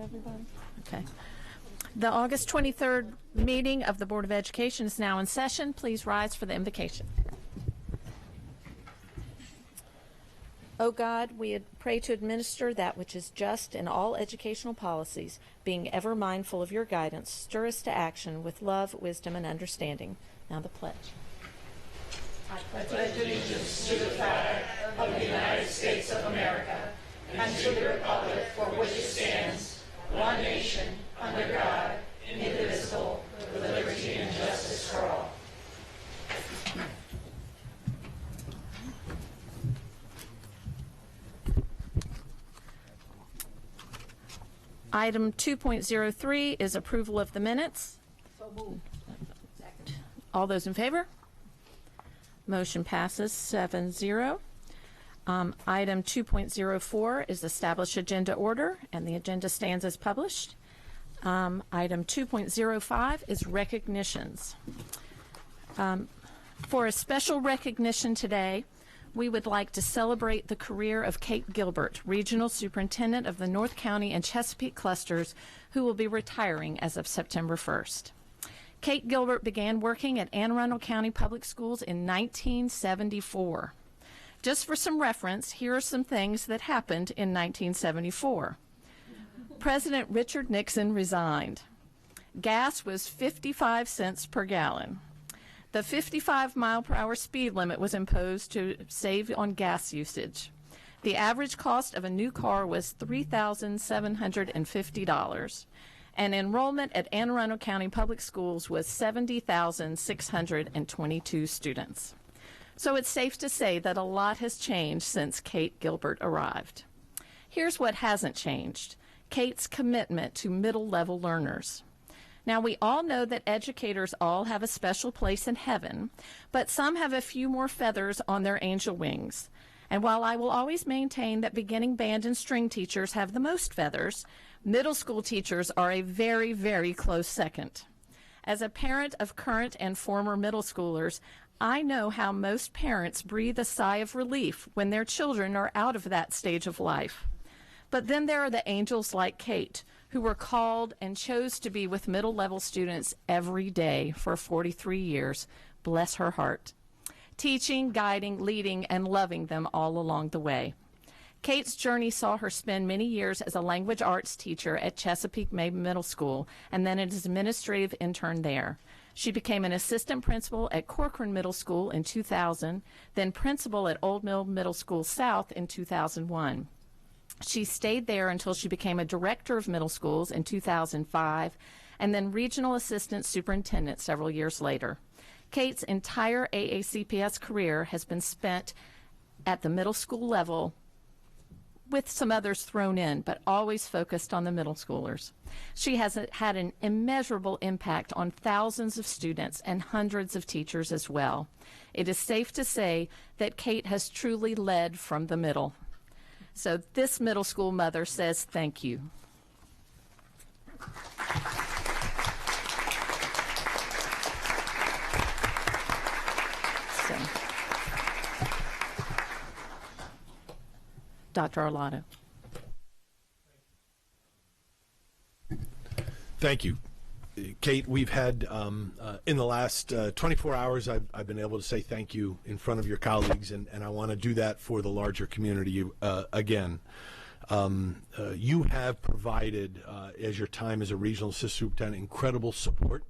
everybody? Okay. The August 23rd meeting of the Board of Education is now in session. Please rise for the invocation. O God, we pray to administer that which is just in all educational policies, being ever mindful of your guidance. Stir us to action with love, wisdom, and understanding. Now the pledge. I pledge allegiance to the flag of the United States of America and to the republic for which it stands, one nation, under God, indivisible, with liberty and justice for all. Item 2.03 is approval of the minutes. So moved. Second. All those in favor? Motion passes 7-0. Item 2.04 is establish agenda order, and the agenda stands as published. Item 2.05 is recognitions. For a special recognition today, we would like to celebrate the career of Kate Gilbert, Regional Superintendent of the North County and Chesapeake clusters, who will be retiring as of September 1st. Kate Gilbert began working at Anne Arundel County Public Schools in 1974. Just for some reference, here are some things that happened in 1974. President Richard Nixon resigned. Gas was 55 cents per gallon. The 55-mile-per-hour speed limit was imposed to save on gas usage. The average cost of a new car was $3,750, and enrollment at Anne Arundel County Public Schools was 70,622 students. So it's safe to say that a lot has changed since Kate Gilbert arrived. Here's what hasn't changed: Kate's commitment to middle-level learners. Now, we all know that educators all have a special place in heaven, but some have a few more feathers on their angel wings. And while I will always maintain that beginning band and string teachers have the most feathers, middle school teachers are a very, very close second. As a parent of current and former middle schoolers, I know how most parents breathe a sigh of relief when their children are out of that stage of life. But then there are the angels like Kate, who were called and chose to be with middle-level students every day for 43 years. Bless her heart. Teaching, guiding, leading, and loving them all along the way. Kate's journey saw her spend many years as a language arts teacher at Chesapeake Bay Middle School and then as administrative intern there. She became an assistant principal at Corcoran Middle School in 2000, then principal at Old Mill Middle School South in 2001. She stayed there until she became a director of middle schools in 2005 and then regional assistant superintendent several years later. Kate's entire AACPS career has been spent at the middle school level, with some others thrown in, but always focused on the middle schoolers. She has had an immeasurable impact on thousands of students and hundreds of teachers as well. It is safe to say that Kate has truly led from the middle. So this middle school mother says thank you. So, Dr. Arlotto. Thank you. Kate, we've had, in the last 24 hours, I've been able to say thank you in front of your colleagues, and I want to do that for the larger community again. You have provided, as your time as a regional assistant superintendent, incredible support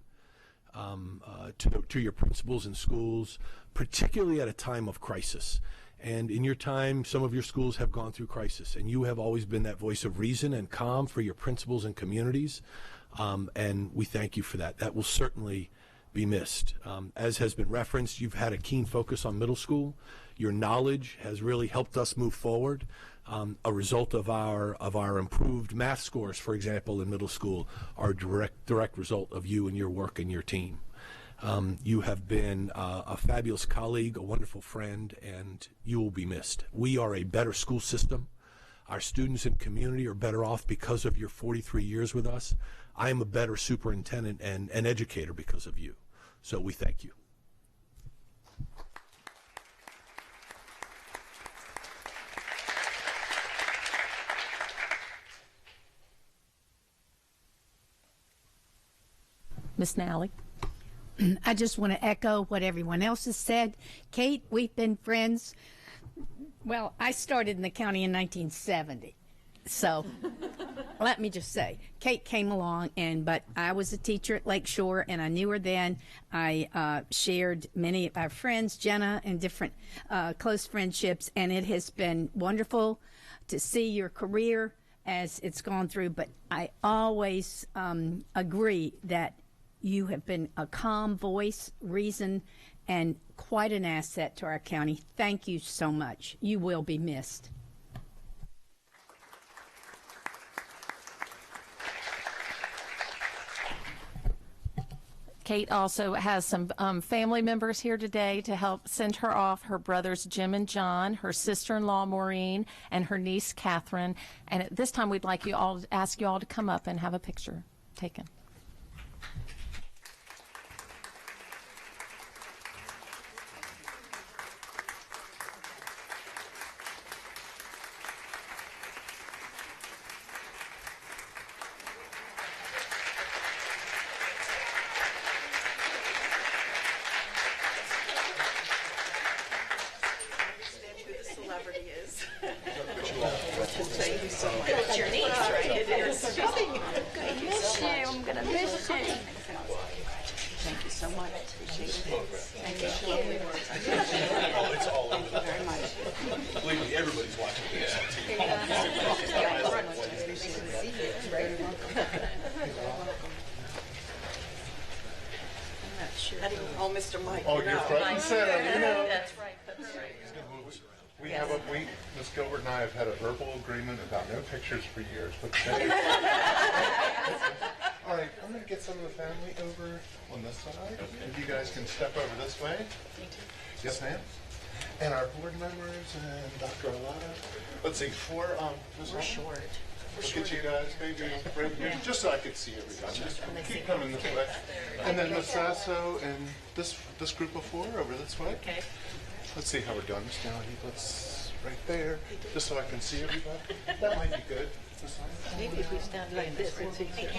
to your principals and schools, particularly at a time of crisis. And in your time, some of your schools have gone through crisis, and you have always been that voice of reason and calm for your principals and communities. And we thank you for that. That will certainly be missed. As has been referenced, you've had a keen focus on middle school. Your knowledge has really helped us move forward. A result of our improved math scores, for example, in middle school, are direct result of you and your work and your team. You have been a fabulous colleague, a wonderful friend, and you will be missed. We are a better school system. Our students and community are better off because of your 43 years with us. I am a better superintendent and an educator because of you. So we thank you. Ms. Nally. I just want to echo what everyone else has said. Kate, we've been friends Well, I started in the county in 1970. So let me just say, Kate came along, but I was a teacher at Lakeshore, and I knew her then. I shared many of our friends, Jenna, and different close friendships, and it has been wonderful to see your career as it's gone through. But I always agree that you have been a calm voice, reason, and quite an asset to our county. Thank you so much. You will be missed. Kate also has some family members here today to help send her off, her brothers Jim and John, her sister-in-law Maureen, and her niece Catherine. And at this time, we'd like you all to ask you all to come up and have a picture taken. Believe me, everybody's watching this on TV. Oh, Mr. Mike. Oh, you're front and center, you know. That's right, that's right. Ms. Gilbert and I have had a verbal agreement about no pictures for years, but today. All right, I'm going to get some of the family over on this side. If you guys can step over this way. Yes, ma'am. And our board members and Dr. Alana. Let's see, we're short. Look at you guys, maybe right here, just so I could see everybody. Just keep coming this way. And then Ms. Sasso and this group of four over this way. Okay. Let's see how we're doing. Just down here, let's right there, just so I can see everybody. That might be good. Maybe if we stand like this, it's easier.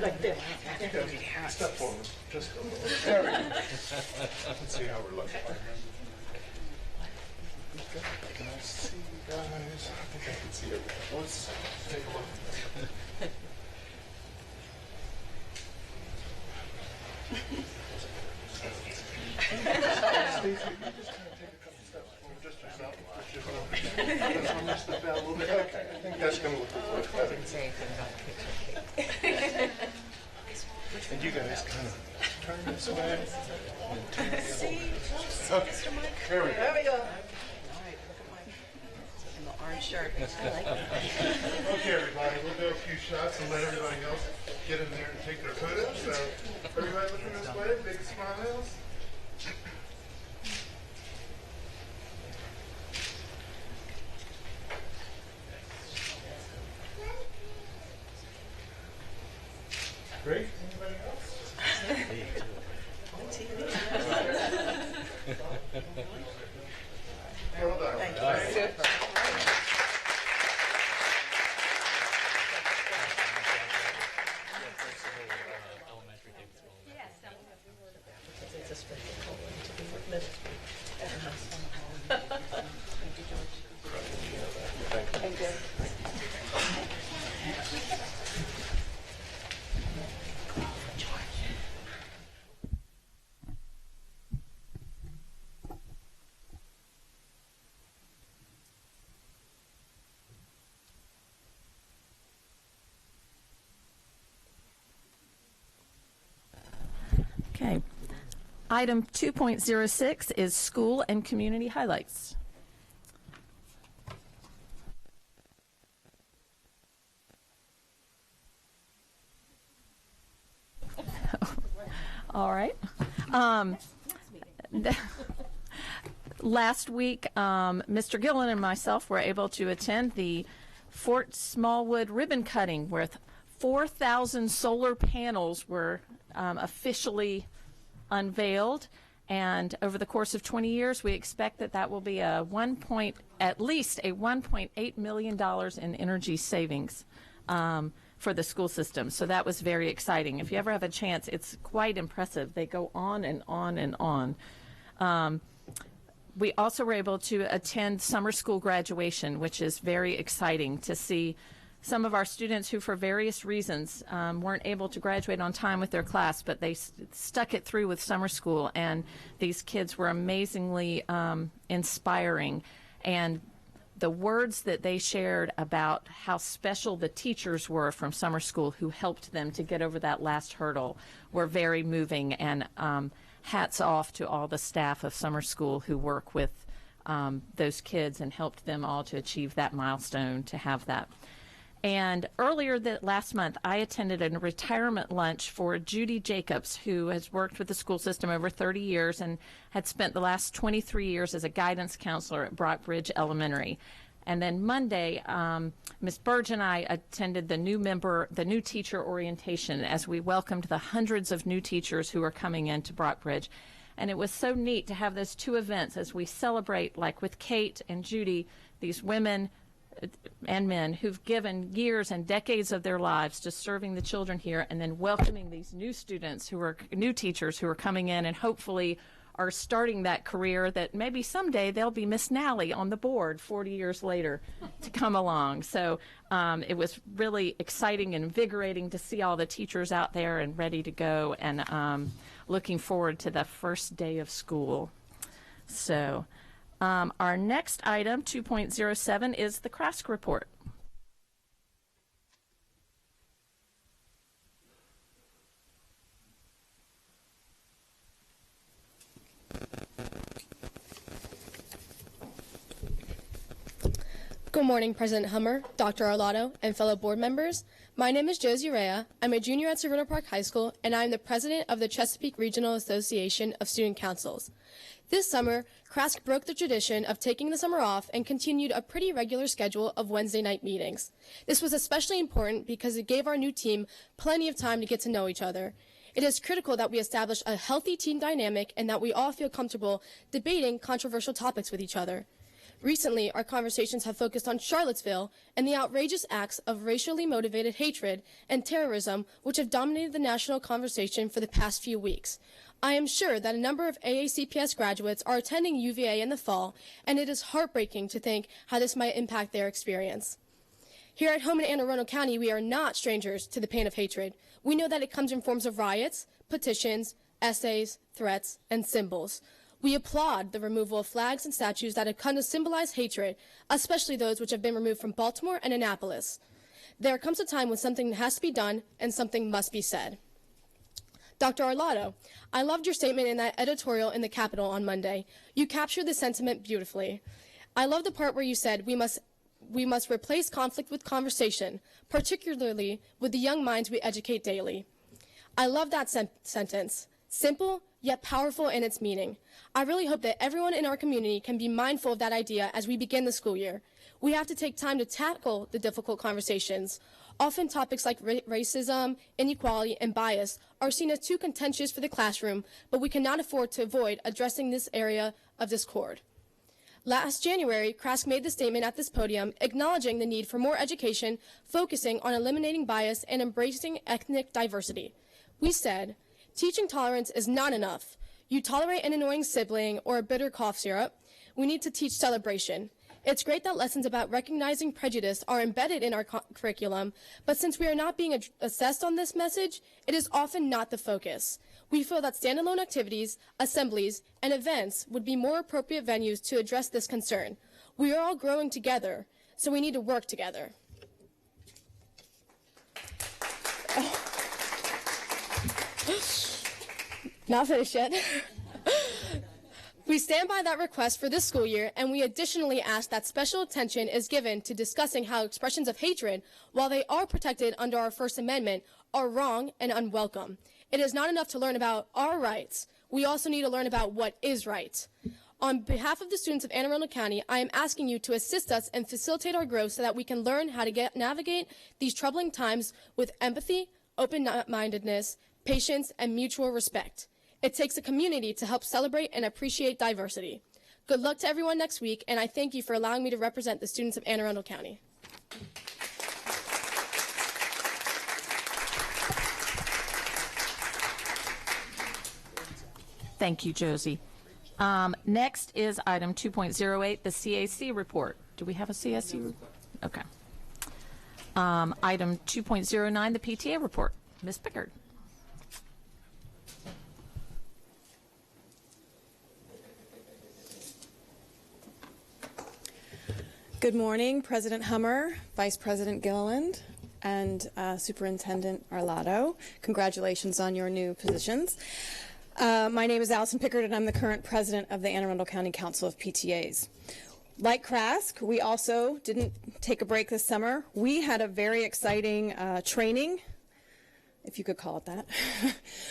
Like this. Okay. Step forward. Just there we go. Let's see how we're looking. Can I see you guys? I think I can see everybody. Let's take a look. Stacey, you just kind of take a couple steps forward, just yourself. Just one more step out a little bit. Okay, I think that's going to look good. I didn't say anything about the picture. And you guys kind of turn this way and turn the other way. Okay, there we go. There we go. Orange shirt. I like it. Okay, everybody, we'll do a few shots and let everybody else get in there and take their photos. So, everybody looking this way, big smiles. Great. Anybody else? Well done. Thank you. Thank you. Okay. Item 2.06 is school and community highlights. All right. Last week, Mr. Gillen and myself were able to attend the Fort Smallwood ribbon cutting, where 4,000 solar panels were officially unveiled. And over the course of 20 years, we expect that that will be at least a $1.8 million in energy savings for the school system. So that was very exciting. If you ever have a chance, it's quite impressive. They go on and on and on. We also were able to attend summer school graduation, which is very exciting to see some of our students who, for various reasons, weren't able to graduate on time with their class, but they stuck it through with summer school, and these kids were amazingly inspiring. And the words that they shared about how special the teachers were from summer school who helped them to get over that last hurdle were very moving, and hats off to all the staff of summer school who work with those kids and helped them all to achieve that milestone, to have that. And earlier last month, I attended a retirement lunch for Judy Jacobs, who has worked with the school system over 30 years and had spent the last 23 years as a guidance counselor at Brockbridge Elementary. And then Monday, Ms. Burge and I attended the new teacher orientation as we welcomed the hundreds of new teachers who are coming into Brockbridge. And it was so neat to have those two events as we celebrate, like with Kate and Judy, these women and men who've given years and decades of their lives to serving the children here, and then welcoming these new students who are new teachers who are coming in and hopefully are starting that career that maybe someday they'll be Miss Nally on the board 40 years later to come along. So it was really exciting and invigorating to see all the teachers out there and ready to go, and looking forward to the first day of school. So our next item, 2.07, is the CRASC report. Good morning, President Hummer, Dr. Arlotto, and fellow board members. My name is Josie Rea. I'm a junior at Cervino Park High School, and I'm the president of the Chesapeake Regional Association of Student Councils. This summer, CRASC broke the tradition of taking the summer off and continued a pretty regular schedule of Wednesday night meetings. This was especially important because it gave our new team plenty of time to get to know each other. It is critical that we establish a healthy team dynamic and that we all feel comfortable debating controversial topics with each other. Recently, our conversations have focused on Charlottesville and the outrageous acts of racially motivated hatred and terrorism which have dominated the national conversation for the past few weeks. I am sure that a number of AACPS graduates are attending UVA in the fall, and it is heartbreaking to think how this might impact their experience. Here at home in Anne Arundel County, we are not strangers to the pain of hatred. We know that it comes in forms of riots, petitions, essays, threats, and symbols. We applaud the removal of flags and statues that have come to symbolize hatred, especially those which have been removed from Baltimore and Annapolis. There comes a time when something has to be done and something must be said. Dr. Arlotto, I loved your statement in that editorial in the Capitol on Monday. You captured the sentiment beautifully. I love the part where you said we must replace conflict with conversation, particularly with the young minds we educate daily. I love that sentence. Simple, yet powerful in its meaning. I really hope that everyone in our community can be mindful of that idea as we begin the school year. We have to take time to tackle the difficult conversations. Often topics like racism, inequality, and bias are seen as too contentious for the classroom, but we cannot afford to avoid addressing this area of discord. Last January, CRASC made the statement at this podium acknowledging the need for more education, focusing on eliminating bias and embracing ethnic diversity. We said, teaching tolerance is not enough. You tolerate an annoying sibling or a bitter cough syrup. We need to teach celebration. It's great that lessons about recognizing prejudice are embedded in our curriculum, but since we are not being assessed on this message, it is often not the focus. We feel that standalone activities, assemblies, and events would be more appropriate venues to address this concern. We are all growing together, so we need to work together. Not finished yet. We stand by that request for this school year, and we additionally ask that special attention is given to discussing how expressions of hatred, while they are protected under our First Amendment, are wrong and unwelcome. It is not enough to learn about our rights. We also need to learn about what is right. On behalf of the students of Anne Arundel County, I am asking you to assist us and facilitate our growth so that we can learn how to navigate these troubling times with empathy, open-mindedness, patience, and mutual respect. It takes a community to help celebrate and appreciate diversity. Good luck to everyone next week, and I thank you for allowing me to represent the students of Anne Arundel County. Thank you, Josie. Next is item 2.08, the CAC report. Do we have a CAC? Okay. Item 2.09, the PTA report. Ms. Pickard. Good morning, President Hummer, Vice President Gilliland, and Superintendent Arlotto. Congratulations on your new positions. My name is Allison Pickard, and I'm the current president of the Anne Arundel County Council of PTAs. Like Krask, we also didn't take a break this summer. We had a very exciting training, if you could call it that.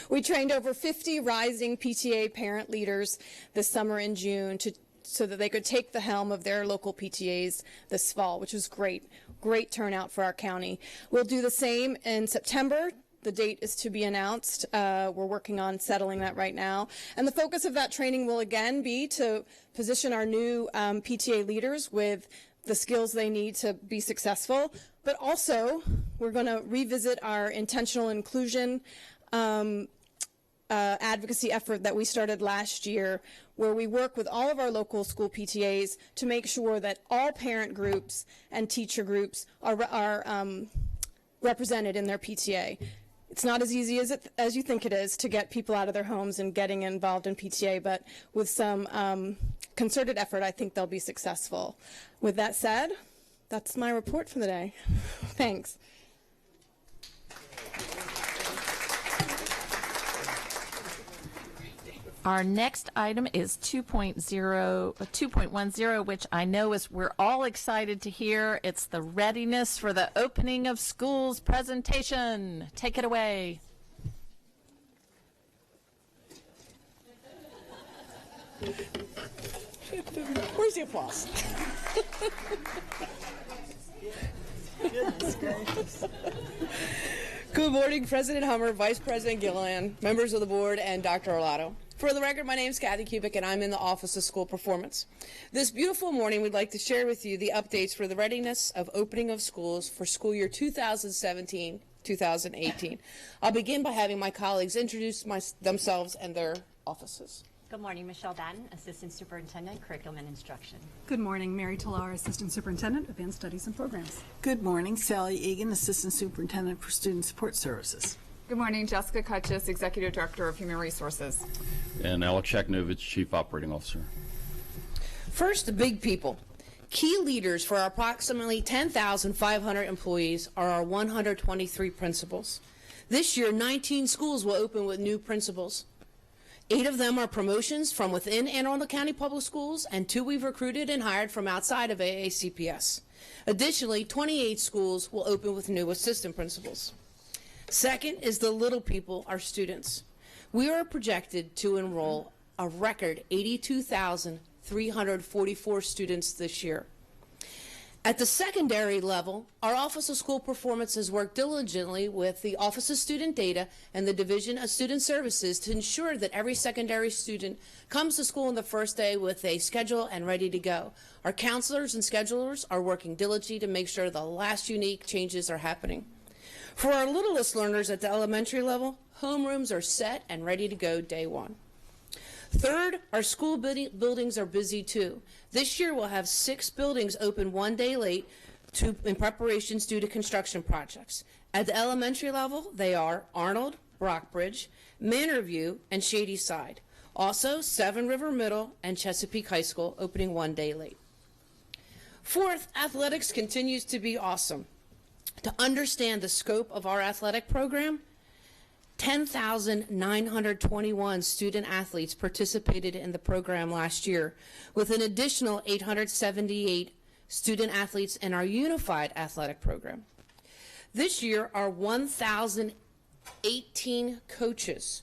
We trained over 50 rising PTA parent leaders this summer in June so that they could take the helm of their local PTAs this fall, which was great. Great turnout for our county. We'll do the same in September. The date is to be announced. We're working on settling that right now. And the focus of that training will again be to position our new PTA leaders with the skills they need to be successful. But also, we're going to revisit our intentional inclusion advocacy effort that we started last year, where we work with all of our local school PTAs to make sure that all parent groups and teacher groups are represented in their PTA. It's not as easy as you think it is to get people out of their homes and getting involved in PTA, but with some concerted effort, I think they'll be successful. With that said, that's my report for the day. Thanks. Our next item is 2.10, which I know is we're all excited to hear. It's the readiness for the opening of schools presentation. Take it away. Where's the applause? Goodness gracious. Good morning, President Hummer, Vice President Gilliland, members of the board, and Dr. Arlotto. For the record, my name is Kathy Kubik, and I'm in the Office of School Performance. This beautiful morning, we'd like to share with you the updates for the readiness of opening of schools for school year 2017-2018. I'll begin by having my colleagues introduce themselves and their offices. Good morning, Michelle Batten, Assistant Superintendent, Curriculum and Instruction. Good morning, Mary Talar, Assistant Superintendent, Advanced Studies and Programs. Good morning, Sally Egan, Assistant Superintendent for Student Support Services. Good morning, Jessica Kutchis, Executive Director of Human Resources. And Alex Shaknovich, Chief Operating Officer. First, the big people. Key leaders for our approximately 10,500 employees are our 123 principals. This year, 19 schools will open with new principals. 8 of them are promotions from within Anne Arundel County Public Schools, and 2 we've recruited and hired from outside of AACPS. Additionally, 28 schools will open with new assistant principals. Second is the little people, our students. We are projected to enroll a record 82,344 students this year. At the secondary level, our Office of School Performance has worked diligently with the Office of Student Data and the Division of Student Services to ensure that every secondary student comes to school on the first day with a schedule and ready to go. Our counselors and schedulers are working diligently to make sure the last unique changes are happening. For our littlest learners at the elementary level, homerooms are set and ready to go day one. Third, our school buildings are busy too. This year we'll have 6 buildings open one day late in preparations due to construction projects. At the elementary level, they are Arnold, Brockbridge, Manorview, and Shadyside. Also, Seven River Middle and Chesapeake High School opening one day late. Fourth, athletics continues to be awesome. To understand the scope of our athletic program, 10,921 student athletes participated in the program last year, with an additional 878 student athletes in our unified athletic program. This year, our 1,018 coaches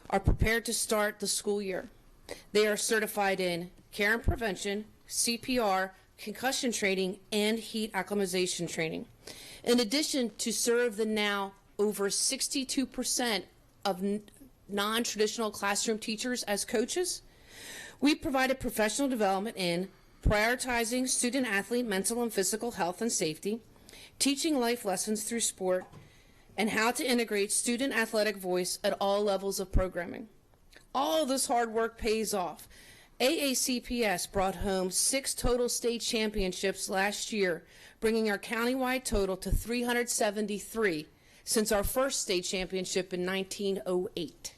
are prepared to start the school year. They are certified in care and prevention, CPR, concussion training, and heat acclimatization training. In addition to serve the now over 62% of non-traditional classroom teachers as coaches, we provided professional development in prioritizing student-athlete mental and physical health and safety, teaching life lessons through sport, and how to integrate student athletic voice at all levels of programming. All of this hard work pays off. AACPS brought home 6 total state championships last year, bringing our countywide total to 373 since our first state championship in 1908.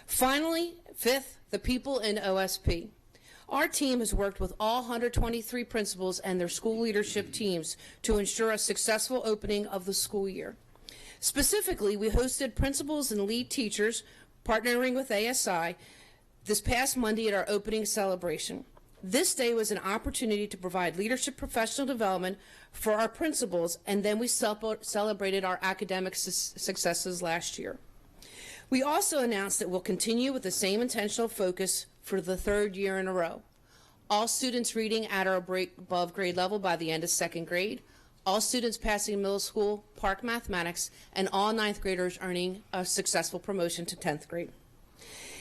Finally, 5th, the people in OSP. Our team has worked with all 123 principals and their school leadership teams to ensure a successful opening of the school year. Specifically, we hosted principals and lead teachers, partnering with ASI, this past Monday at our opening celebration. This day was an opportunity to provide leadership professional development for our principals, and then we celebrated our academic successes last year. We also announced that we'll continue with the same intentional focus for the 3rd year in a row. All students reading at or above grade level by the end of 2nd grade, all students passing middle school Park mathematics, and all 9th graders earning a successful promotion to 10th grade.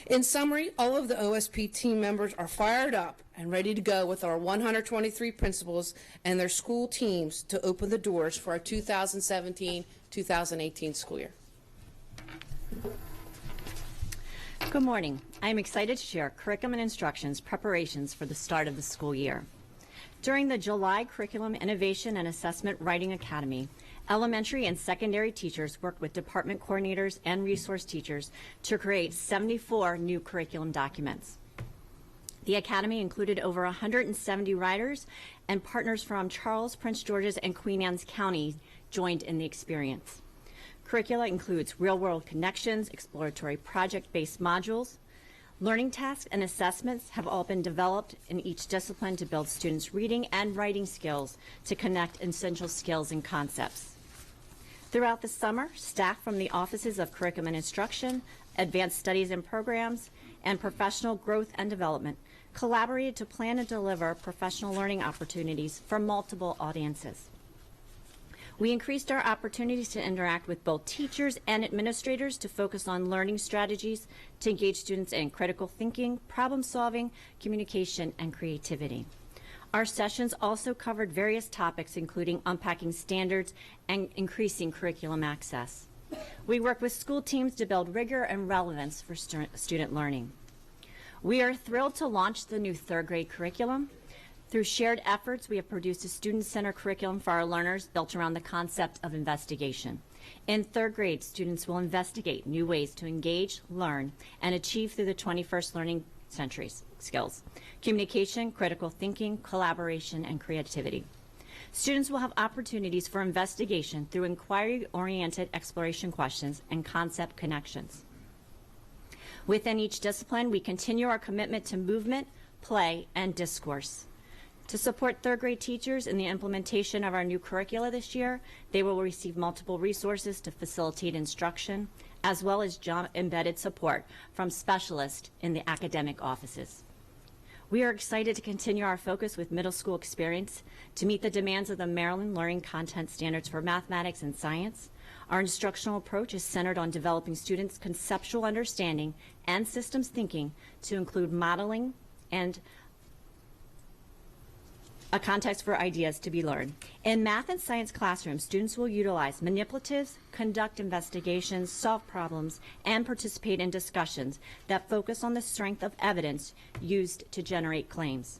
In summary, all of the OSP team members are fired up and ready to go with our 123 principals and their school teams to open the doors for our 2017-2018 school year. Good morning. I am excited to share curriculum and instructions preparations for the start of the school year. During the July Curriculum Innovation and Assessment Writing Academy, elementary and secondary teachers worked with department coordinators and resource teachers to create 74 new curriculum documents. The Academy included over 170 writers, and partners from Charles, Prince George's, and Queen Anne's County joined in the experience. Curricula includes real-world connections, exploratory project-based modules. Learning tasks and assessments have all been developed in each discipline to build students' reading and writing skills to connect essential skills and concepts. Throughout the summer, staff from the Offices of Curriculum and Instruction, Advanced Studies and Programs, and Professional Growth and Development collaborated to plan and deliver professional learning opportunities for multiple audiences. We increased our opportunities to interact with both teachers and administrators to focus on learning strategies to engage students in critical thinking, problem solving, communication, and creativity. Our sessions also covered various topics, including unpacking standards and increasing curriculum access. We worked with school teams to build rigor and relevance for student learning. We are thrilled to launch the new 3rd grade curriculum. Through shared efforts, we have produced a student-centered curriculum for our learners built around the concept of investigation. In 3rd grade, students will investigate new ways to engage, learn, and achieve through the 21st learning century's skills: communication, critical thinking, collaboration, and creativity. Students will have opportunities for investigation through inquiry-oriented exploration questions and concept connections. Within each discipline, we continue our commitment to movement, play, and discourse. To support 3rd grade teachers in the implementation of our new curricula this year, they will receive multiple resources to facilitate instruction, as well as job-embedded support from specialists in the academic offices. We are excited to continue our focus with middle school experience to meet the demands of the Maryland Learning Content Standards for Mathematics and Science. Our instructional approach is centered on developing students' conceptual understanding and systems thinking to include modeling and a context for ideas to be learned. In math and science classrooms, students will utilize manipulatives, conduct investigations, solve problems, and participate in discussions that focus on the strength of evidence used to generate claims.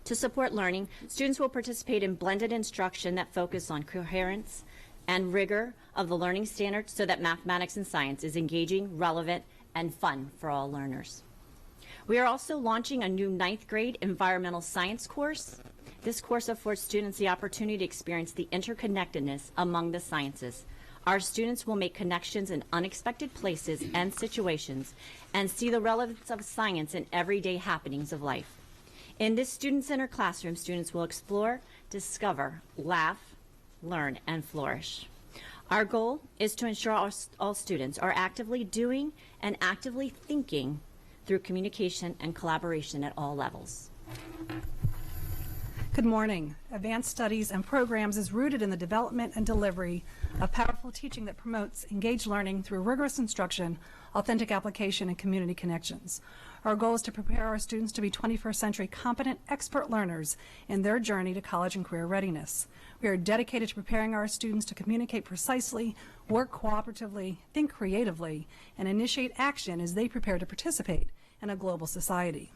To support learning, students will participate in blended instruction that focus on coherence and rigor of the learning standards so that mathematics and science is engaging, relevant, and fun for all learners. We are also launching a new 9th grade environmental science course. This course affords students the opportunity to experience the interconnectedness among the sciences. Our students will make connections in unexpected places and situations and see the relevance of science in everyday happenings of life. In this student-centered classroom, students will explore, discover, laugh, learn, and flourish. Our goal is to ensure all students are actively doing and actively thinking through communication and collaboration at all levels. Good morning. Advanced Studies and Programs is rooted in the development and delivery of powerful teaching that promotes engaged learning through rigorous instruction, authentic application, and community connections. Our goal is to prepare our students to be 21st century competent expert learners in their journey to college and career readiness. We are dedicated to preparing our students to communicate precisely, work cooperatively, think creatively, and initiate action as they prepare to participate in a global society.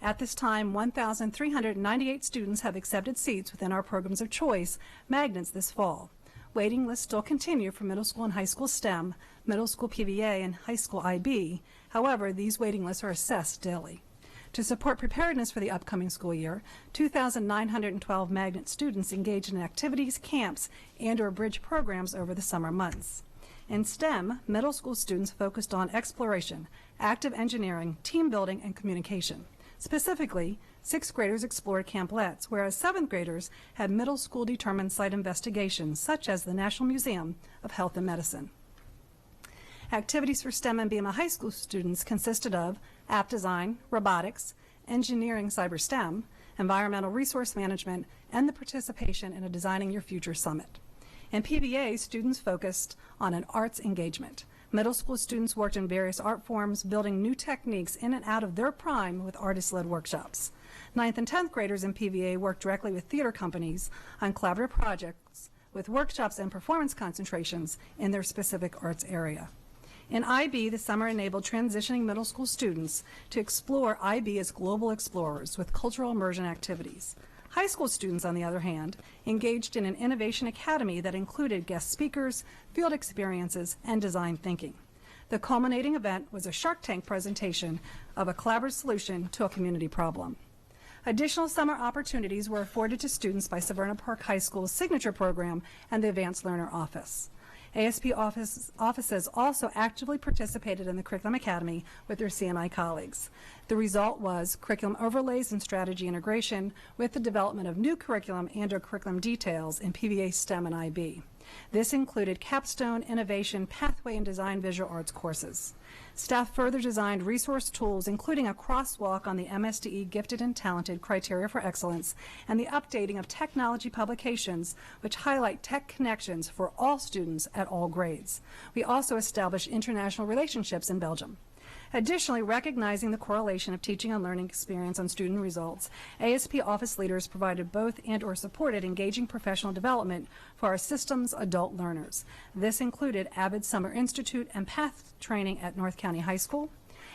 At this time, 1,398 students have accepted seats within our programs of choice, magnets, this fall. Waiting lists still continue for middle school and high school STEM, middle school PVA, and high school IB. However, these waiting lists are assessed daily. To support preparedness for the upcoming school year, 2,912 magnet students engaged in activities, camps, and/or bridge programs over the summer months. In STEM, middle school students focused on exploration, active engineering, team building, and communication. Specifically, 6th graders explored camplets, whereas 7th graders had middle school determined site investigations, such as the National Museum of Health and Medicine. Activities for STEM and BMA high school students consisted of app design, robotics, engineering cyber STEM, environmental resource management, and the participation in a Designing Your Future Summit. In PVA, students focused on an arts engagement. Middle school students worked in various art forms, building new techniques in and out of their prime with artist-led workshops. 9th and 10th graders in PVA worked directly with theater companies on collaborative projects with workshops and performance concentrations in their specific arts area. In IB, the summer enabled transitioning middle school students to explore IB as global explorers with cultural immersion activities. High school students, on the other hand, engaged in an innovation academy that included guest speakers, field experiences, and design thinking. The culminating event was a Shark Tank presentation of a collaborative solution to a community problem. Additional summer opportunities were afforded to students by Severna Park High School's signature program and the Advanced Learner Office. ASP offices also actively participated in the Curriculum Academy with their CNI colleagues. The result was curriculum overlays and strategy integration with the development of new curriculum and/or curriculum details in PVA, STEM, and IB. This included capstone, innovation, pathway, and design visual arts courses. Staff further designed resource tools, including a crosswalk on the MSDE Gifted and Talented Criteria for Excellence and the updating of technology publications, which highlight tech connections for all students at all grades. We also established international relationships in Belgium. Additionally, recognizing the correlation of teaching and learning experience on student results, ASP office leaders provided both and/or supported engaging professional development for our systems adult learners. This included Avid Summer Institute and PATH training at North County High School,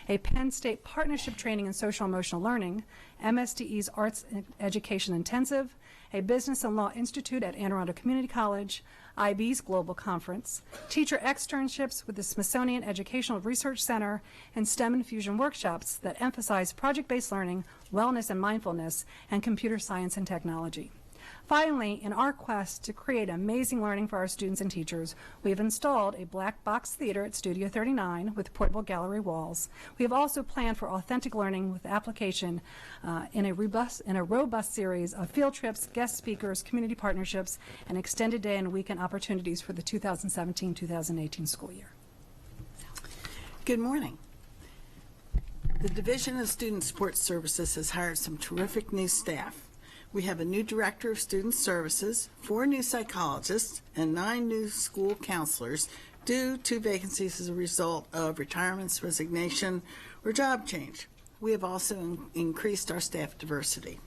a Penn State Partnership Training in Social Emotional Learning, MSDE's Arts Education Intensive, a Business and Law Institute at Anne Arundel Community College, IB's Global Conference, teacher externships with the Smithsonian Educational Research Center, and STEM infusion workshops that emphasize project-based learning, wellness and mindfulness, and computer science and technology. Finally, in our quest to create amazing learning for our students and teachers, we have installed a black box theater at Studio 39 with portable gallery walls. We have also planned for authentic learning with application in a robust series of field trips, guest speakers, community partnerships, and extended day and weekend opportunities for the 2017-2018 school year. Good morning. The Division of Student Support Services has hired some terrific new staff. We have a new Director of Student Services, 4 new psychologists, and 9 new school counselors due to vacancies as a result of retirements, resignation, or job change. We have also increased our staff diversity.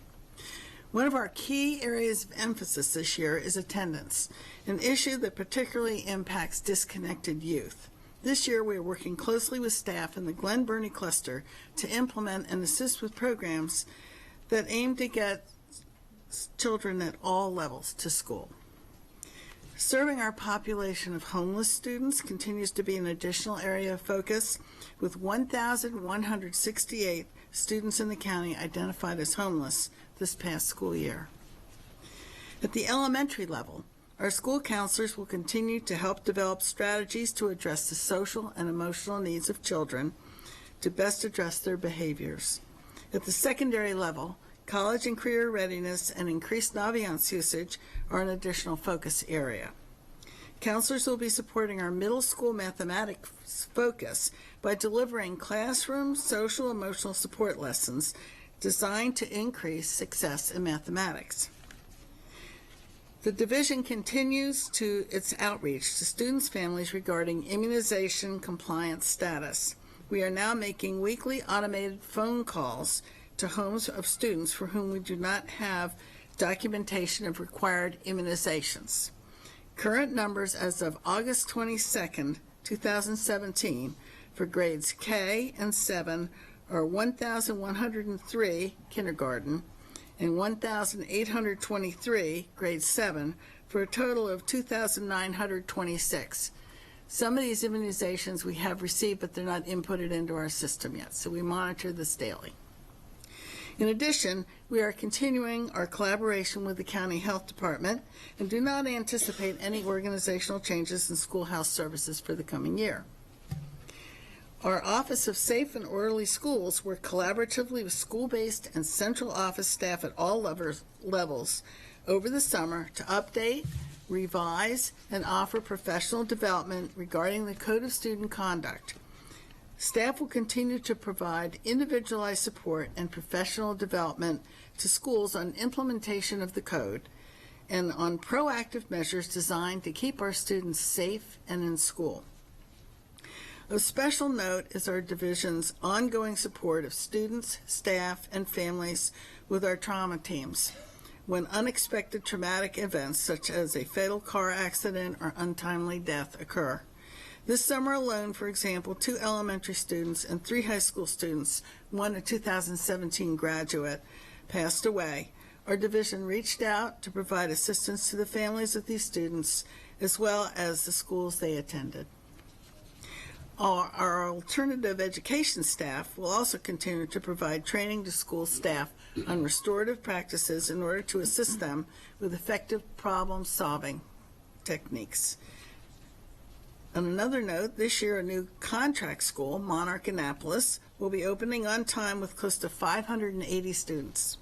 One of our key areas of emphasis this year is attendance, an issue that particularly impacts disconnected youth. This year, we are working closely with staff in the Glen Burnie cluster to implement and assist with programs that aim to get children at all levels to school. Serving our population of homeless students continues to be an additional area of focus, with 1,168 students in the county identified as homeless this past school year. At the elementary level, our school counselors will continue to help develop strategies to address the social and emotional needs of children to best address their behaviors. At the secondary level, college and career readiness and increased Naviance usage are an additional focus area. Counselors will be supporting our middle school mathematics focus by delivering classroom social emotional support lessons designed to increase success in mathematics. The division continues its outreach to students' families regarding immunization compliance status. We are now making weekly automated phone calls to homes of students for whom we do not have documentation of required immunizations. Current numbers as of August 22nd, 2017, for grades K and 7 are 1,103 kindergarten and 1,823 grade 7, for a total of 2,926. Some of these immunizations we have received, but they're not inputted into our system yet, so we monitor this daily. In addition, we are continuing our collaboration with the County Health Department and do not anticipate any organizational changes in schoolhouse services for the coming year. Our Office of Safe and Orderly Schools work collaboratively with school-based and central office staff at all levels over the summer to update, revise, and offer professional development regarding the Code of Student Conduct. Staff will continue to provide individualized support and professional development to schools on implementation of the code and on proactive measures designed to keep our students safe and in school. Of special note is our division's ongoing support of students, staff, and families with our trauma teams when unexpected traumatic events such as a fatal car accident or untimely death occur. This summer alone, for example, 2 elementary students and 3 high school students, one a 2017 graduate, passed away. Our division reached out to provide assistance to the families of these students as well as the schools they attended. Our alternative education staff will also continue to provide training to school staff on restorative practices in order to assist them with effective problem-solving techniques. On another note, this year a new contract school, Monarch Annapolis, will be opening on time with close to 580 students.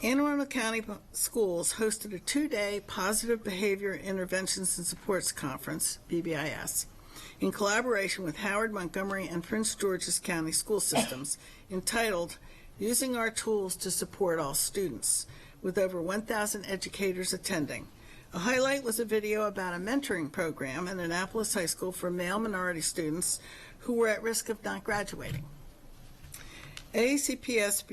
Anne Arundel County Schools hosted a 2-day Positive Behavior Interventions and Supports Conference, BBIS, in collaboration with Howard, Montgomery, and Prince George's County School Systems, entitled Using Our Tools to Support All Students, with over 1,000 educators attending. A highlight was a video about a mentoring program at Annapolis High School for male minority students who were at risk of not graduating. AACPS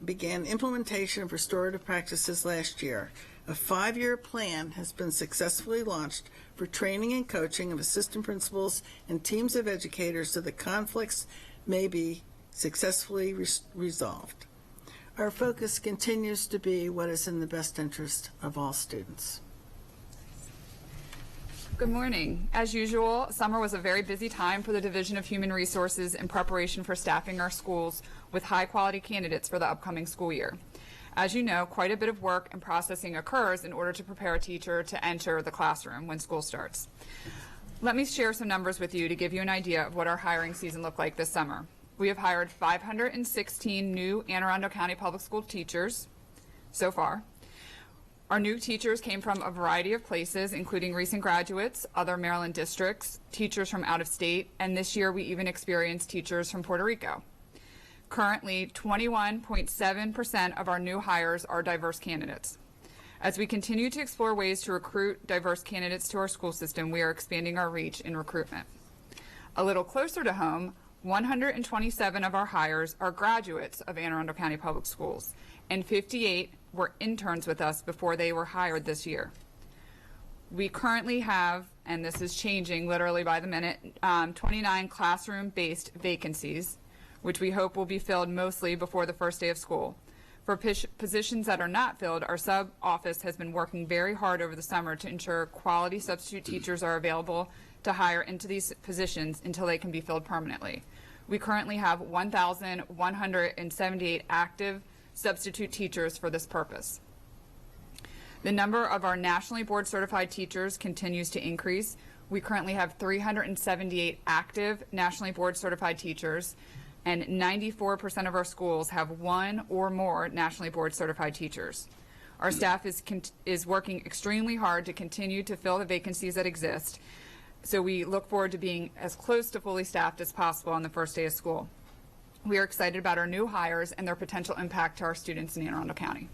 began implementation of restorative practices last year. A 5-year plan has been successfully launched for training and coaching of assistant principals and teams of educators so that conflicts may be successfully resolved. Our focus continues to be what is in the best interest of all students. Good morning. As usual, summer was a very busy time for the Division of Human Resources in preparation for staffing our schools with high-quality candidates for the upcoming school year. As you know, quite a bit of work and processing occurs in order to prepare a teacher to enter the classroom when school starts. Let me share some numbers with you to give you an idea of what our hiring season looked like this summer. We have hired 516 new Anne Arundel County Public School teachers so far. Our new teachers came from a variety of places, including recent graduates, other Maryland districts, teachers from out of state, and this year we even experienced teachers from Puerto Rico. Currently, 21.7% of our new hires are diverse candidates. As we continue to explore ways to recruit diverse candidates to our school system, we are expanding our reach in recruitment. A little closer to home, 127 of our hires are graduates of Anne Arundel County Public Schools, and 58 were interns with us before they were hired this year. We currently have, and this is changing literally by the minute, 29 classroom-based vacancies, which we hope will be filled mostly before the first day of school. For positions that are not filled, our sub-office has been working very hard over the summer to ensure quality substitute teachers are available to hire into these positions until they can be filled permanently. We currently have 1,178 active substitute teachers for this purpose. The number of our nationally board certified teachers continues to increase. We currently have 378 active nationally board certified teachers, and 94% of our schools have one or more nationally board certified teachers. Our staff is working extremely hard to continue to fill the vacancies that exist, so we look forward to being as close to fully staffed as possible on the first day of school. We are excited about our new hires and their potential impact to our students in Anne Arundel County.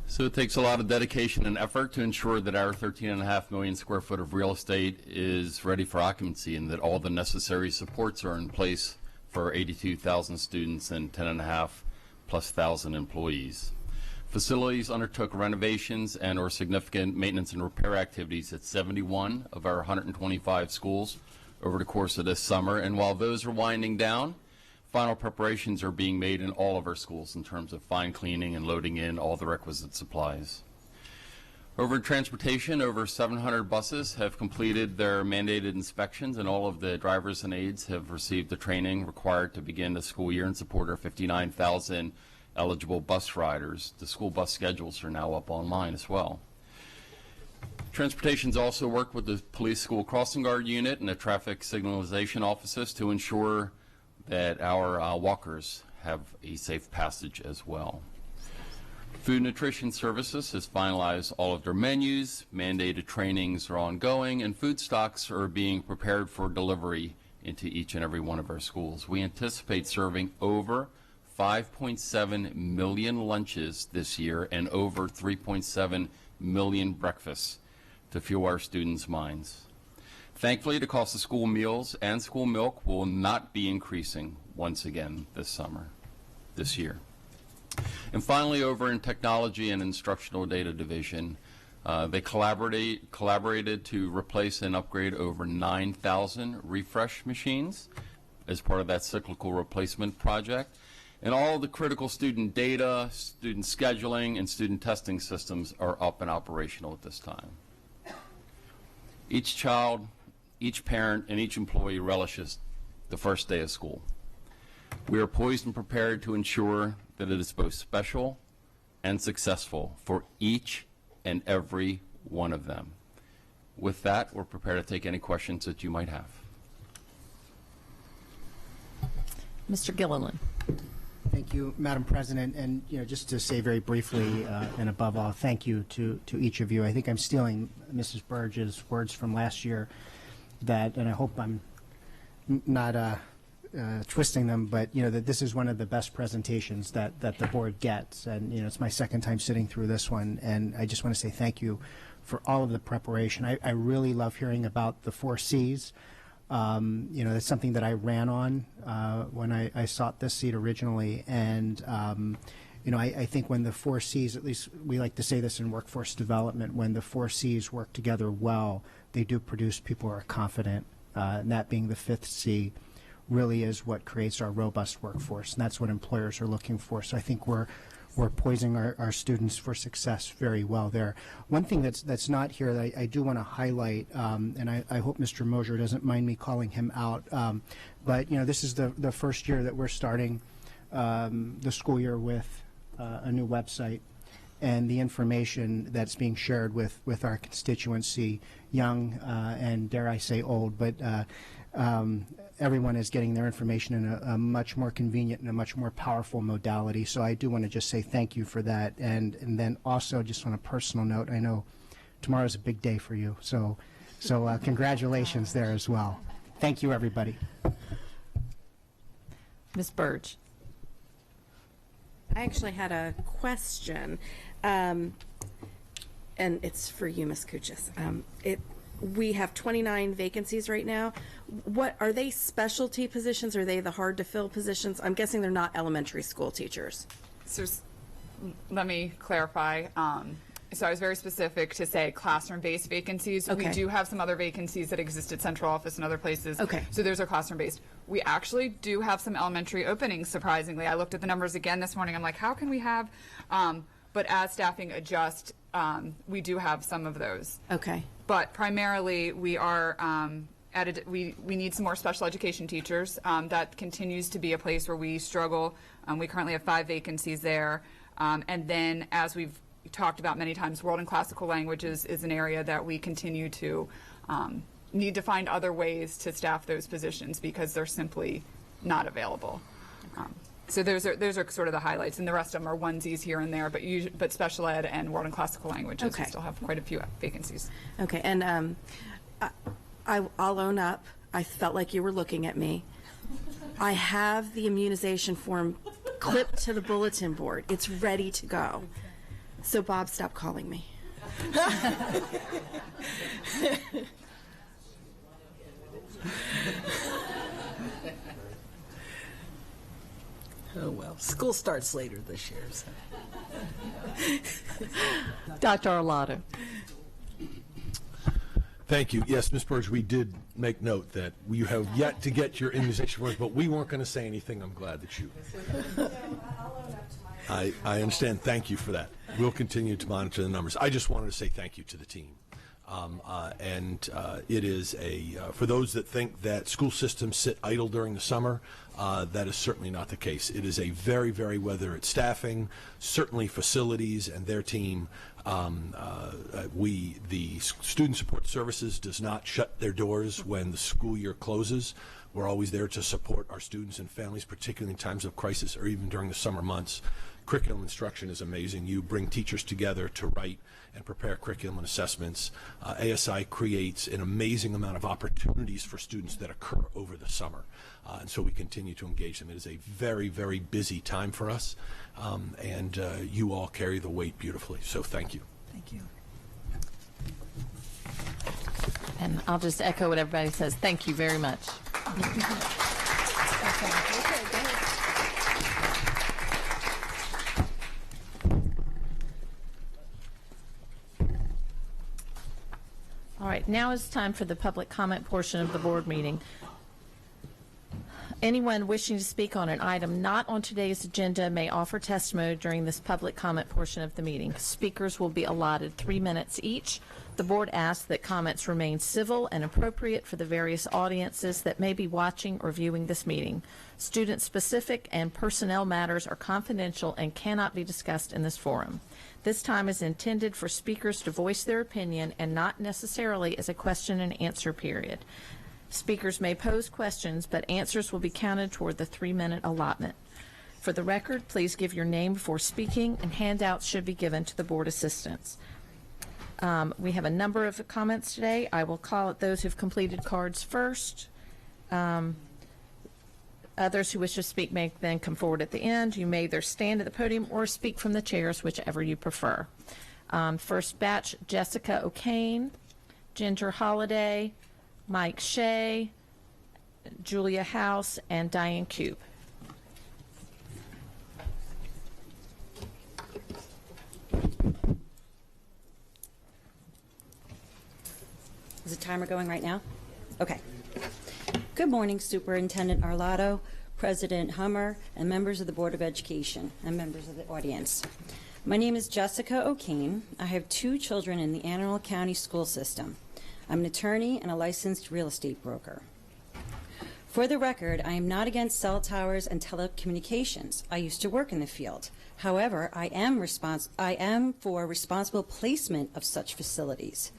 So it takes a lot of dedication and effort to ensure that our 13.5 million square foot of real estate is ready for occupancy and that all the necessary supports are in place for 82,000 students and 10,500+ employees. Facilities undertook renovations and or significant maintenance and repair activities at 71 of our 125 schools over the course of this summer. And while those are winding down, final preparations are being made in all of our schools in terms of fine cleaning and loading in all the requisite supplies. Over transportation, over 700 buses have completed their mandated inspections, and all of the drivers and aides have received the training required to begin the school year in support of 59,000 eligible bus riders. The school bus schedules are now up online as well. Transportation's also worked with the police school crossing guard unit and the traffic signalization offices to ensure that our walkers have a safe passage as well. Food Nutrition Services has finalized all of their menus, mandated trainings are ongoing, and food stocks are being prepared for delivery into each and every one of our schools. We anticipate serving over 5.7 million lunches this year and over 3.7 million breakfasts to fuel our students' minds. Thankfully, the cost of school meals and school milk will not be increasing once again this year. And finally, over in Technology and Instructional Data Division, they collaborated to replace and upgrade over 9,000 refresh machines as part of that cyclical replacement project. And all the critical student data, student scheduling, and student testing systems are up and operational at this time. Each child, each parent, and each employee relishes the first day of school. We are poised and prepared to ensure that it is both special and successful for each and every one of them. With that, we're prepared to take any questions that you might have. Mr. Gilliland. Thank you, Madam President. And just to say very briefly, and above all, thank you to each of you. I think I'm stealing Mrs. Burge's words from last year, and I hope I'm not twisting them, but that this is one of the best presentations that the board gets, and it's my second time sitting through this one, and I just want to say thank you for all of the preparation. I really love hearing about the 4 C's. That's something that I ran on when I sought this seat originally, and I think when the 4 C's, at least we like to say this in workforce development, when the 4 C's work together well, they do produce people who are confident, and that being the 5th C really is what creates our robust workforce, and that's what employers are looking for. So I think we're poising our students for success very well there. One thing that's not here that I do want to highlight, and I hope Mr. Mosier doesn't mind me calling him out, but this is the first year that we're starting the school year with a new website, and the information that's being shared with our constituency, young and dare I say old, but everyone is getting their information in a much more convenient and a much more powerful modality. So I do want to just say thank you for that. And then also just on a personal note, I know tomorrow's a big day for you. So congratulations there as well. Thank you, everybody. Ms. Burge. I actually had a question, and it's for you, Ms. Kuchis. We have 29 vacancies right now. What are they? Specialty positions? Are they the hard to fill positions? I'm guessing they're not elementary school teachers. So let me clarify. So I was very specific to say classroom-based vacancies. Okay. We do have some other vacancies that exist at central office and other places. Okay. So those are classroom-based. We actually do have some elementary openings, surprisingly. I looked at the numbers again this morning. I'm like, how can we have, but as staffing adjusts, we do have some of those. Okay. But primarily, we are we need some more special education teachers. That continues to be a place where we struggle. We currently have 5 vacancies there. And then, as we've talked about many times, world and classical languages is an area that we continue to need to find other ways to staff those positions because they're simply not available. So those are sort of the highlights, and the rest of them are onesies here and there. But special ed and world and classical languages, okay, we still have quite a few vacancies. Okay, and I'll own up. I felt like you were looking at me. I have the immunization form clipped to the bulletin board. It's ready to go. So Bob, stop calling me. Oh, well, school starts later this year. So. Dr. Arlotto. Thank you. Yes, Ms. Burge, we did make note that you have yet to get your immunization forms, but we weren't going to say anything. I'm glad that you. I understand. Thank you for that. We'll continue to monitor the numbers. I just wanted to say thank you to the team. It is for those that think that school systems sit idle during the summer, that is certainly not the case. It is a very, very, whether it's staffing, certainly facilities and their team, the Student Support Services does not shut their doors when the school year closes. We're always there to support our students and families, particularly in times of crisis or even during the summer months. Curriculum instruction is amazing. You bring teachers together to write and prepare curriculum and assessments. ASI creates an amazing amount of opportunities for students that occur over the summer. And so we continue to engage them. It is a very, very busy time for us, and you all carry the weight beautifully. So thank you. Thank you. And I'll just echo what everybody says. Thank you very much. All right, now it's time for the public comment portion of the board meeting. Anyone wishing to speak on an item not on today's agenda may offer testimony during this public comment portion of the meeting. Speakers will be allotted 3 minutes each. The board asks that comments remain civil and appropriate for the various audiences that may be watching or viewing this meeting. Student-specific and personnel matters are confidential and cannot be discussed in this forum. This time is intended for speakers to voice their opinion and not necessarily as a question and answer period. Speakers may pose questions, but answers will be counted toward the 3-minute allotment. For the record, please give your name before speaking, and handouts should be given to the board assistants. We have a number of comments today. I will call it those who've completed cards first. Others who wish to speak may then come forward at the end. You may either stand at the podium or speak from the chairs, whichever you prefer. First batch, Jessica O'Kane, Ginger Holliday, Mike Shea, Julia House, and Diane Cube. Is the timer going right now? Okay. Good morning, Superintendent Arlotto, President Hummer, and members of the Board of Education, and members of the audience. My name is Jessica O'Kane. I have 2 children in the Anne Arundel County school system. I'm an attorney and a licensed real estate broker. For the record, I am not against cell towers and telecommunications. I used to work in the field. However, I am for responsible placement of such facilities.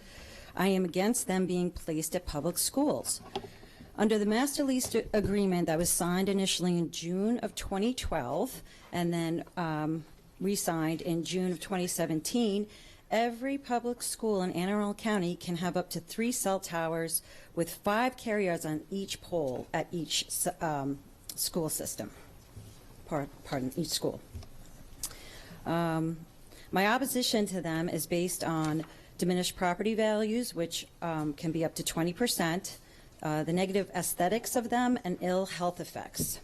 I am against them being placed at public schools. Under the master lease agreement that was signed initially in June of 2012 and then re-signed in June of 2017, every public school in Anne Arundel County can have up to 3 cell towers with 5 carriers on each pole at each school system. Pardon, each school. My opposition to them is based on diminished property values, which can be up to 20%, the negative aesthetics of them, and ill health effects.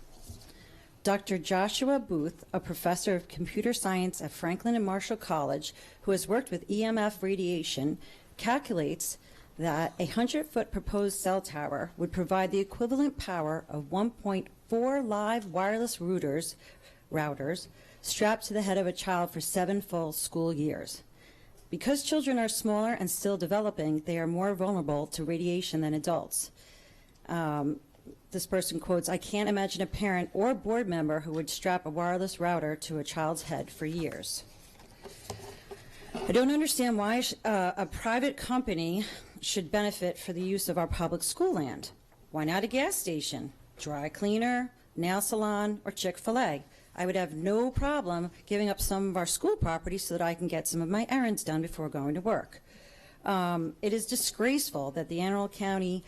Dr. Joshua Booth, a professor of computer science at Franklin and Marshall College, who has worked with EMF radiation, calculates that a 100-foot proposed cell tower would provide the equivalent power of 1.4 live wireless routers strapped to the head of a child for 7 full school years. Because children are smaller and still developing, they are more vulnerable to radiation than adults. This person quotes, "I can't imagine a parent or board member who would strap a wireless router to a child's head for years." I don't understand why a private company should benefit for the use of our public school land. Why not a gas station, dry cleaner, nail salon, or Chick-fil-A? I would have no problem giving up some of our school property so that I can get some of my errands done before going to work. It is disgraceful that the Anne Arundel County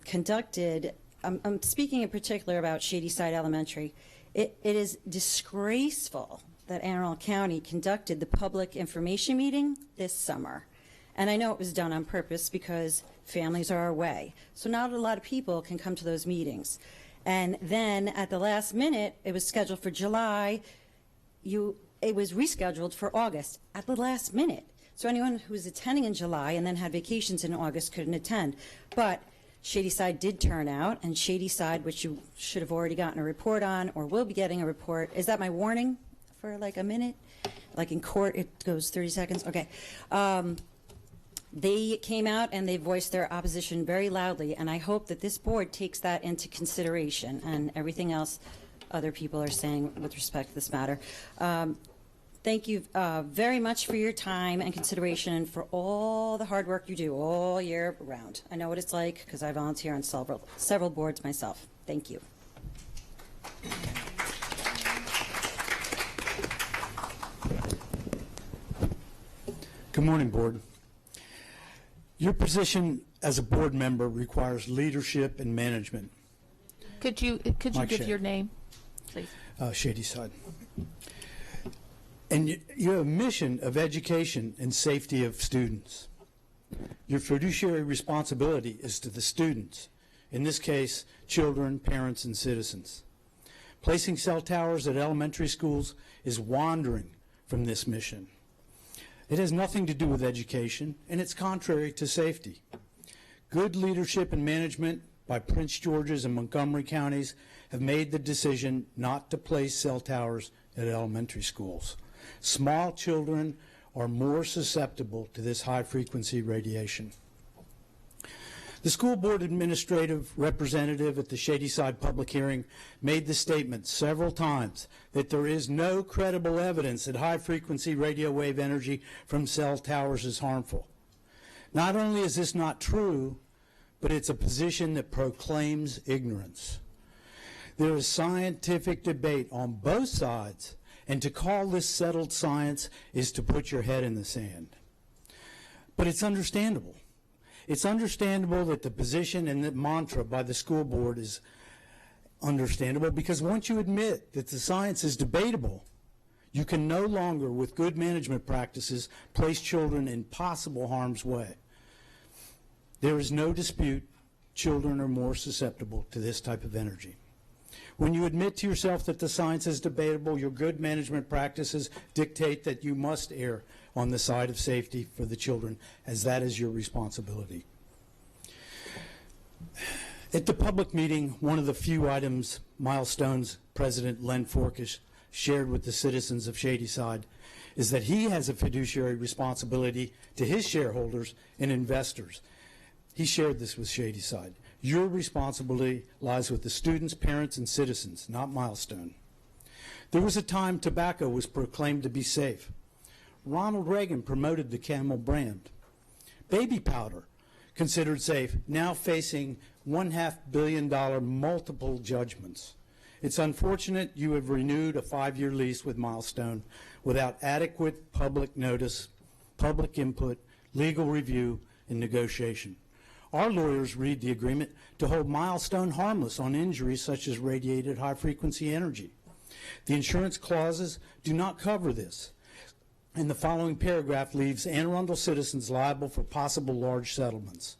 conducted, I'm speaking in particular about Shadyside Elementary. It is disgraceful that Anne Arundel County conducted the public information meeting this summer. And I know it was done on purpose because families are away. So not a lot of people can come to those meetings. And then at the last minute, it was scheduled for July. It was rescheduled for August at the last minute. So anyone who was attending in July and then had vacations in August couldn't attend. But Shadyside did turn out, and Shadyside, which you should have already gotten a report on or will be getting a report. Is that my warning for like a minute? Like in court, it goes 30 seconds? Okay. They came out and they voiced their opposition very loudly, and I hope that this board takes that into consideration and everything else other people are saying with respect to this matter. Thank you very much for your time and consideration and for all the hard work you do all year round. I know what it's like because I volunteer on several boards myself. Thank you. Good morning, board. Your position as a board member requires leadership and management. Could you Mike give Shea. your name, please? Shadyside. And you have a mission of education and safety of students. Your fiduciary responsibility is to the students, in this case, children, parents, and citizens. Placing cell towers at elementary schools is wandering from this mission. It has nothing to do with education, and it's contrary to safety. Good leadership and management by Prince George's and Montgomery counties have made the decision not to place cell towers at elementary schools. Small children are more susceptible to this high-frequency radiation. The school board administrative representative at the Shadyside public hearing made the statement several times that there is no credible evidence that high-frequency radio wave energy from cell towers is harmful. Not only is this not true, but it's a position that proclaims ignorance. There is scientific debate on both sides, and to call this settled science is to put your head in the sand. But it's understandable. It's understandable that the position and the mantra by the school board is understandable because once you admit that the science is debatable, you can no longer, with good management practices, place children in possible harm's way. There is no dispute children are more susceptible to this type of energy. When you admit to yourself that the science is debatable, your good management practices dictate that you must err on the side of safety for the children, as that is your responsibility. At the public meeting, one of the few milestones President Len Forkish shared with the citizens of Shadyside is that he has a fiduciary responsibility to his shareholders and investors. He shared this with Shadyside. Your responsibility lies with the students, parents, and citizens, not Milestone. There was a time tobacco was proclaimed to be safe. Ronald Reagan promoted the Camel brand. Baby powder, considered safe, now facing $1.5 billion multiple judgments. It's unfortunate you have renewed a 5-year lease with Milestone without adequate public notice, public input, legal review, and negotiation. Our lawyers read the agreement to hold Milestone harmless on injuries such as radiated high-frequency energy. The insurance clauses do not cover this, and the following paragraph leaves Anne Arundel citizens liable for possible large settlements.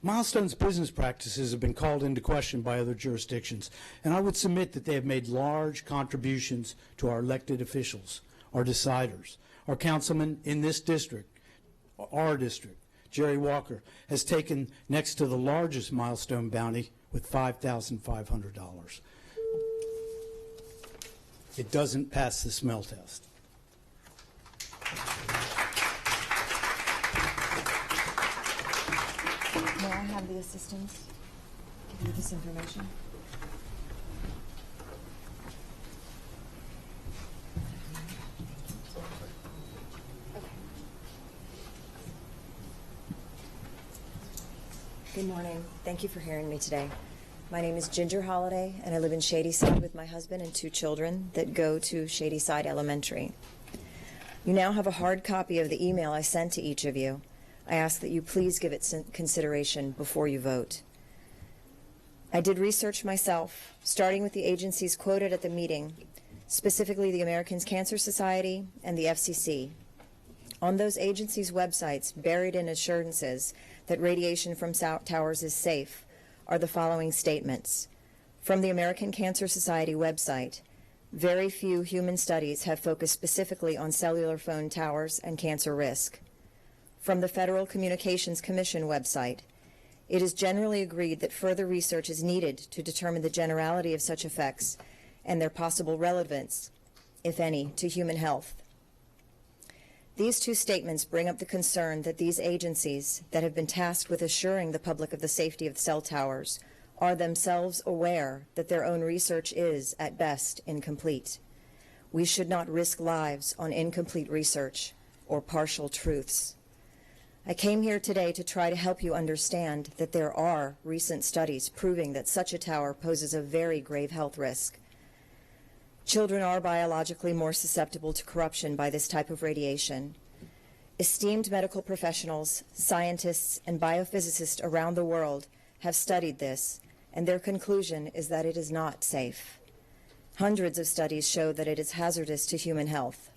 Milestone's business practices have been called into question by other jurisdictions, and I would submit that they have made large contributions to our elected officials, our deciders. Our councilman in this district, our district, Jerry Walker, has taken next to the largest Milestone bounty with $5,500. It doesn't pass the smell test. May I have the assistants give you this information? Good morning. Thank you for hearing me today. My name is Ginger Holliday, and I live in Shadyside with my husband and 2 children that go to Shadyside Elementary. You now have a hard copy of the email I sent to each of you. I ask that you please give it consideration before you vote. I did research myself, starting with the agencies quoted at the meeting, specifically the American Cancer Society and the FCC. On those agencies' websites, buried in assurances that radiation from towers is safe, are the following statements. From the American Cancer Society website, Very few human studies have focused specifically on cellular phone towers and cancer risk. From the Federal Communications Commission website, it is generally agreed that further research is needed to determine the generality of such effects and their possible relevance, if any, to human health. These two statements bring up the concern that these agencies that have been tasked with assuring the public of the safety of cell towers are themselves aware that their own research is, at best, incomplete. We should not risk lives on incomplete research or partial truths. I came here today to try to help you understand that there are recent studies proving that such a tower poses a very grave health risk. Children are biologically more susceptible to corruption by this type of radiation. Esteemed medical professionals, scientists, and biophysicists around the world have studied this, and their conclusion is that it is not safe. Hundreds of studies show that it is hazardous to human health.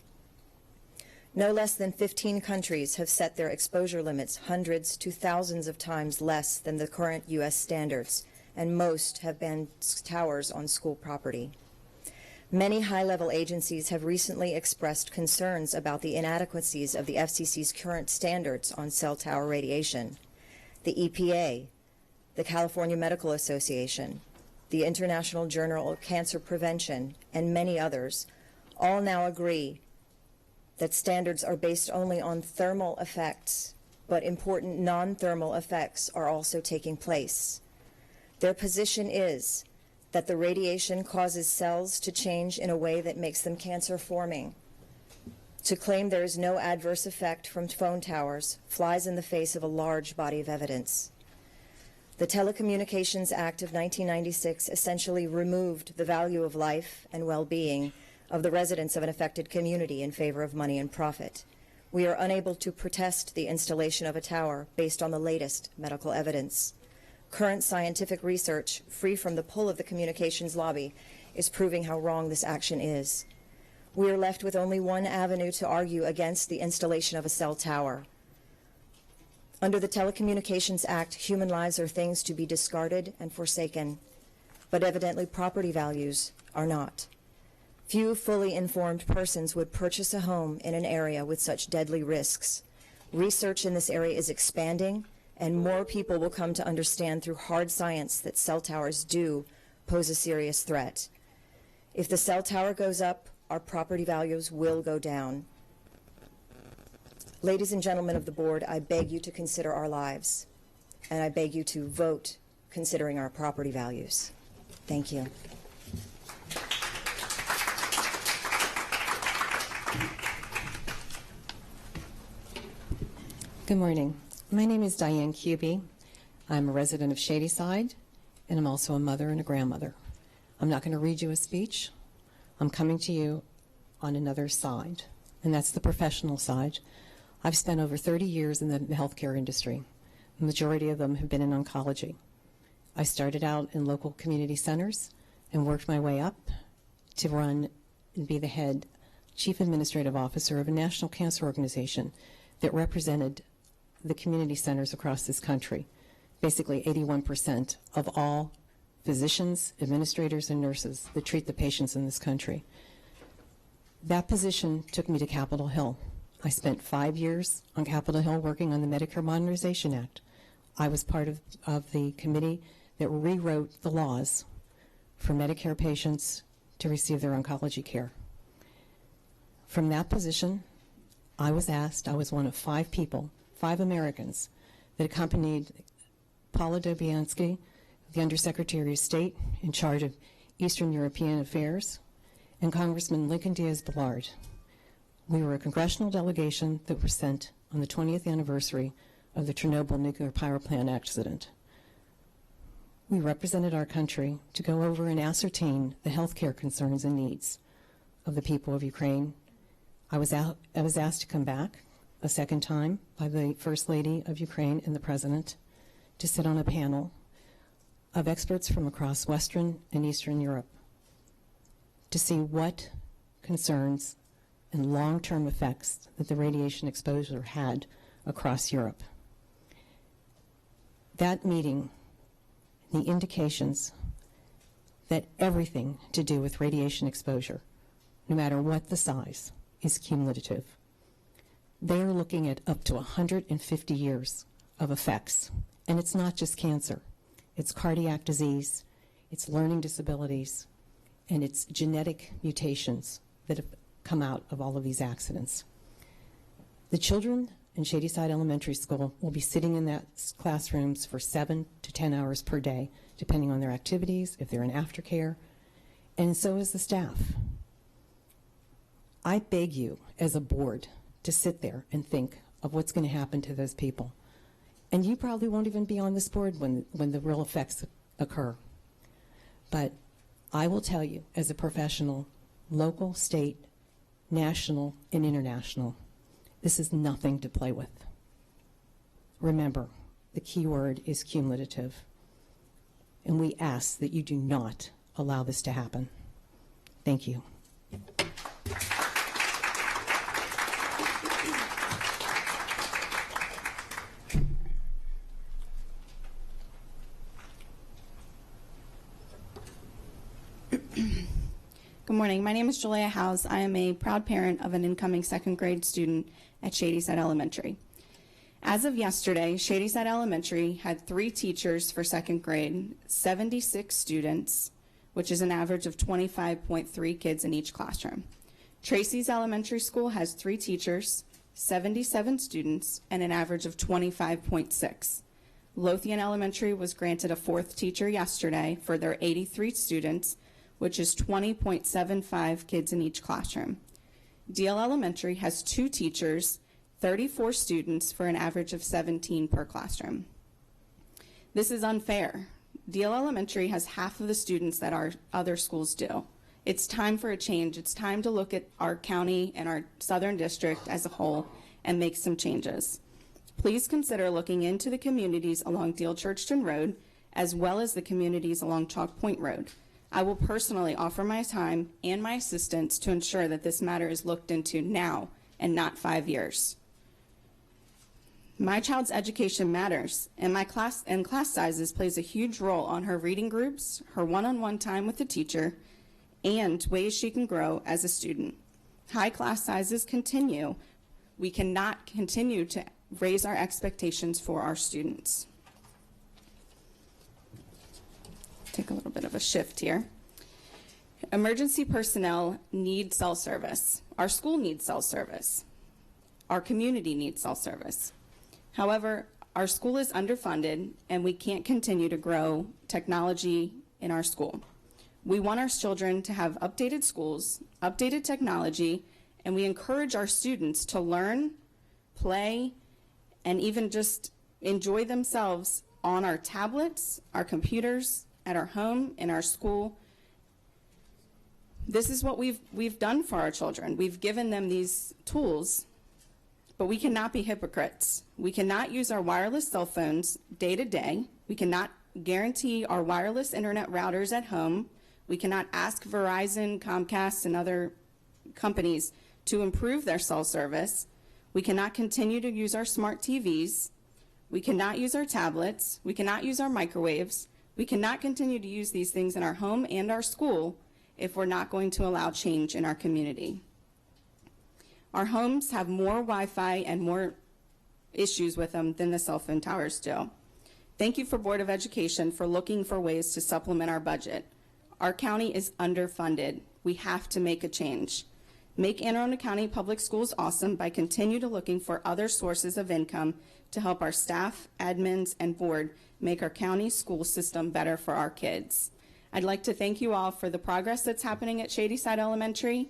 No less than 15 countries have set their exposure limits hundreds to thousands of times less than the current U.S. standards, and most have banned towers on school property. Many high-level agencies have recently expressed concerns about the inadequacies of the FCC's current standards on cell tower radiation. The EPA, the California Medical Association, the International Journal of Cancer Prevention, and many others all now agree that standards are based only on thermal effects, but important non-thermal effects are also taking place. Their position is that the radiation causes cells to change in a way that makes them cancer-forming. To claim there is no adverse effect from phone towers flies in the face of a large body of evidence. The Telecommunications Act of 1996 essentially removed the value of life and well-being of the residents of an affected community in favor of money and profit. We are unable to protest the installation of a tower based on the latest medical evidence. Current scientific research, free from the pull of the communications lobby, is proving how wrong this action is. We are left with only one avenue to argue against the installation of a cell tower. Under the Telecommunications Act, human lives are things to be discarded and forsaken, but evidently property values are not. Few fully informed persons would purchase a home in an area with such deadly risks. Research in this area is expanding, and more people will come to understand through hard science that cell towers do pose a serious threat. If the cell tower goes up, our property values will go down. Ladies and gentlemen of the board, I beg you to consider our lives, and I beg you to vote considering our property values. Thank you. Good morning. My name is Diane Cubey. I'm a resident of Shadyside, and I'm also a mother and a grandmother. I'm not going to read you a speech. I'm coming to you on another side, and that's the professional side. I've spent over 30 years in the healthcare industry. The majority of them have been in oncology. I started out in local community centers and worked my way up to run and be the head chief administrative officer of a national cancer organization that represented the community centers across this country. Basically 81% of all physicians, administrators, and nurses that treat the patients in this country. That position took me to Capitol Hill. I spent 5 years on Capitol Hill working on the Medicare Modernization Act. I was part of the committee that rewrote the laws for Medicare patients to receive their oncology care. From that position, I was one of 5 people, 5 Americans, that accompanied Paula Dobianski, the Undersecretary of State in charge of Eastern European Affairs, and Congressman Lincoln Diaz-Balart. We were a congressional delegation that were sent on the 20th anniversary of the Chernobyl nuclear power plant accident. We represented our country to go over and ascertain the health care concerns and needs of the people of Ukraine. I was asked to come back a second time by the First Lady of Ukraine and the President to sit on a panel of experts from across Western and Eastern Europe to see what concerns and long-term effects that the radiation exposure had across Europe. That meeting, the indications that everything to do with radiation exposure no matter what the size, is cumulative. They are looking at up to 150 years of effects. And it's not just cancer. It's cardiac disease, it's learning disabilities, and it's genetic mutations that have come out of all of these accidents. The children in Shadyside Elementary School will be sitting in that classrooms for 7 to 10 hours per day, depending on their activities, if they're in aftercare, and so is the staff. I beg you, as a board, to sit there and think of what's going to happen to those people. And you probably won't even be on this board when the real effects occur. But I will tell you, as a professional, local, state, national, and international, this is nothing to play with. Remember, the key word is cumulative. And we ask that you do not allow this to happen. Thank you. Good morning. My name is Julia Howes. I am a proud parent of an incoming second grade student at Shadyside Elementary. As of yesterday, Shadyside Elementary had 3 teachers for second grade, 76 students, which is an average of 25.3 kids in each classroom. Tracy's Elementary School has 3 teachers, 77 students, and an average of 25.6. Lothian Elementary was granted a 4th teacher yesterday for their 83 students, which is 20.75 kids in each classroom. DL Elementary has 2 teachers, 34 students for an average of 17 per classroom. This is unfair. DL Elementary has half of the students that our other schools do. It's time for a change. It's time to look at our county and our Southern District as a whole and make some changes. Please consider looking into the communities along Deal Churchton Road, as well as the communities along Chalk Point Road. I will personally offer my time and my assistance to ensure that this matter is looked into now and not 5 years. My child's education matters, and class sizes plays a huge role on her reading groups, her one-on-one time with the teacher, and ways she can grow as a student. High class sizes continue. We cannot continue to raise our expectations for our students. Take a little bit of a shift here. Emergency personnel need cell service. Our school needs cell service. Our community needs cell service. However, our school is underfunded and we can't continue to grow technology in our school. We want our children to have updated schools, updated technology, and we encourage our students to learn, play, and even just enjoy themselves on our tablets, our computers, at our home, in our school. This is what we've done for our children. We've given them these tools, but we cannot be hypocrites. We cannot use our wireless cell phones day to day. We cannot guarantee our wireless internet routers at home. We cannot ask Verizon, Comcast, and other companies to improve their cell service. We cannot continue to use our smart TVs. We cannot use our tablets. We cannot use our microwaves. We cannot continue to use these things in our home and our school if we're not going to allow change in our community. Our homes have more Wi-Fi and more issues with them than the cell phone towers do. Thank you for Board of Education for looking for ways to supplement our budget. Our county is underfunded. We have to make a change. Make Anne Arundel County Public Schools awesome by continue to looking for other sources of income to help our staff, admins, and board make our county school system better for our kids. I'd like to thank you all for the progress that's happening at Shadyside Elementary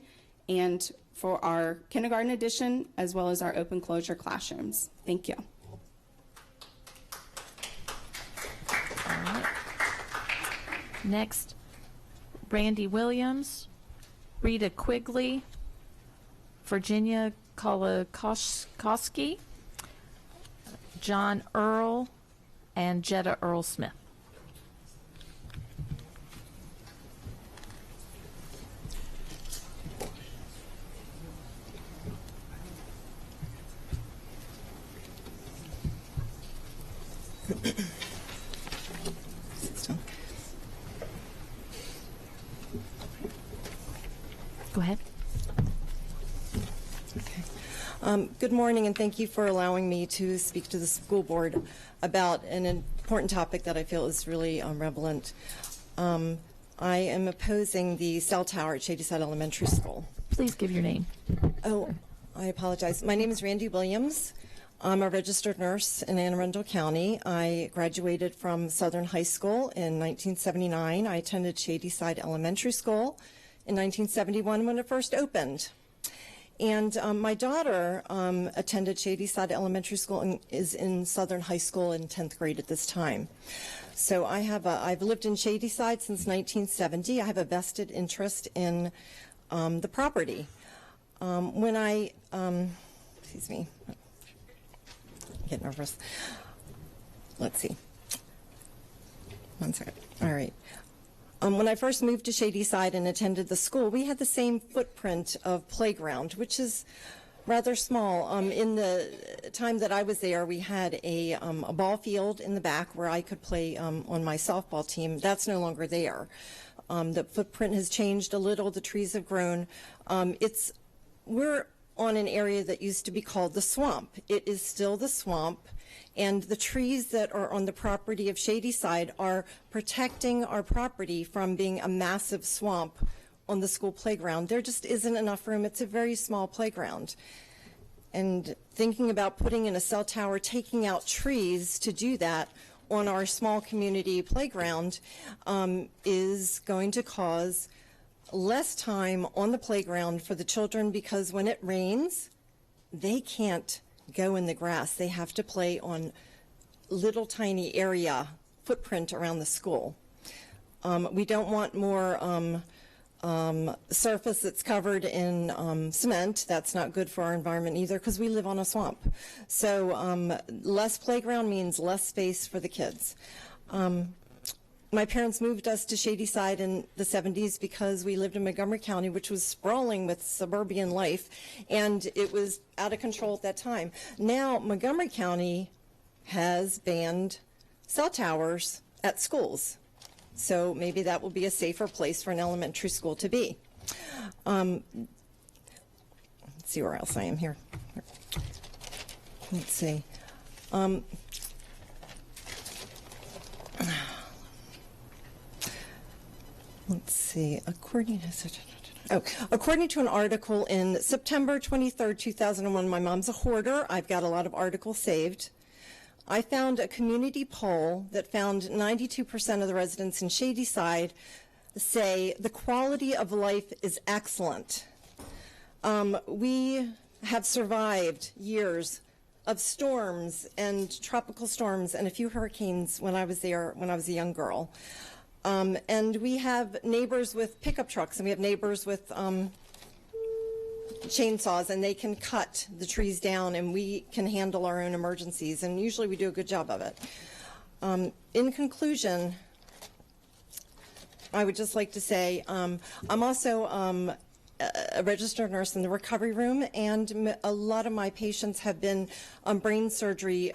and for our kindergarten edition as well as our open closure classrooms. Thank you. All right. Next, Randy Williams, Rita Quigley, Virginia Kolakowski, John Earl, and Jetta Earl Smith. Go ahead. Good morning, and thank you for allowing me to speak to the school board about an important topic that I feel is really relevant. I am opposing the cell tower at Shadyside Elementary School. Please give your name. Oh, I apologize. My name is Randy Williams. I'm a registered nurse in Anne Arundel County. I graduated from Southern High School in 1979. I attended Shadyside Elementary School in 1971 when it first opened. And my daughter attended Shadyside Elementary School and is in Southern High School in 10th grade at this time. So I've lived in Shadyside since 1970. I have a vested interest in the property. When I, excuse me, I get nervous. Let's see. One second. All right. When I first moved to Shadyside and attended the school, we had the same footprint of playground, which is rather small. In the time that I was there, we had a ball field in the back where I could play on my softball team. That's no longer there. The footprint has changed a little. The trees have grown. We're on an area that used to be called the swamp. It is still the swamp, and the trees that are on the property of Shadyside are protecting our property from being a massive swamp on the school playground. There just isn't enough room. It's a very small playground. And thinking about putting in a cell tower, taking out trees to do that on our small community playground is going to cause less time on the playground for the children, because when it rains, they can't go in the grass. They have to play on little tiny area footprint around the school. We don't want more surface that's covered in cement. That's not good for our environment either, because we live on a swamp. So less playground means less space for the kids. My parents moved us to Shadyside in the 70s because we lived in Montgomery County, which was sprawling with suburban life, and it was out of control at that time. Now, Montgomery County has banned cell towers at schools, so maybe that will be a safer place for an elementary school to be. Let's see where else I am here. Let's see. Let's see, according to an article in September 23rd, 2001, my mom's a hoarder. I've got a lot of articles saved. I found a community poll that found 92% of the residents in Shadyside say the quality of life is excellent. We have survived years of storms and tropical storms and a few hurricanes when I was there when I was a young girl. And we have neighbors with pickup trucks, and we have neighbors with chainsaws, and they can cut the trees down, and we can handle our own emergencies, and usually we do a good job of it. In conclusion, I would just like to say I'm also a registered nurse in the recovery room, and a lot of my patients have been brain surgery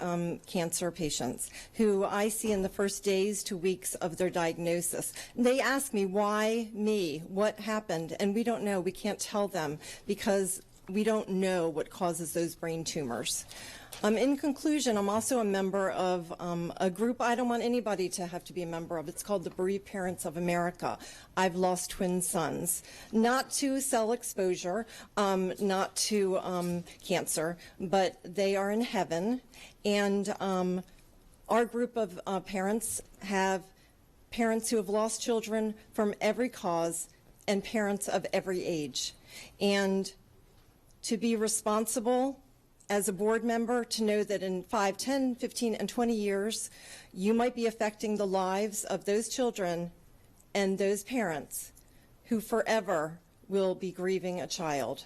cancer patients who I see in the first days to weeks of their diagnosis. They ask me, why me? What happened? And we don't know. We can't tell them because we don't know what causes those brain tumors. In conclusion, I'm also a member of a group I don't want anybody to have to be a member of. It's called the Bereaved Parents of America. I've lost twin sons, not to cell exposure, not to cancer, but they are in heaven. And our group of parents have parents who have lost children from every cause and parents of every age. And to be responsible as a board member, to know that in 5, 10, 15, and 20 years, you might be affecting the lives of those children and those parents who forever will be grieving a child.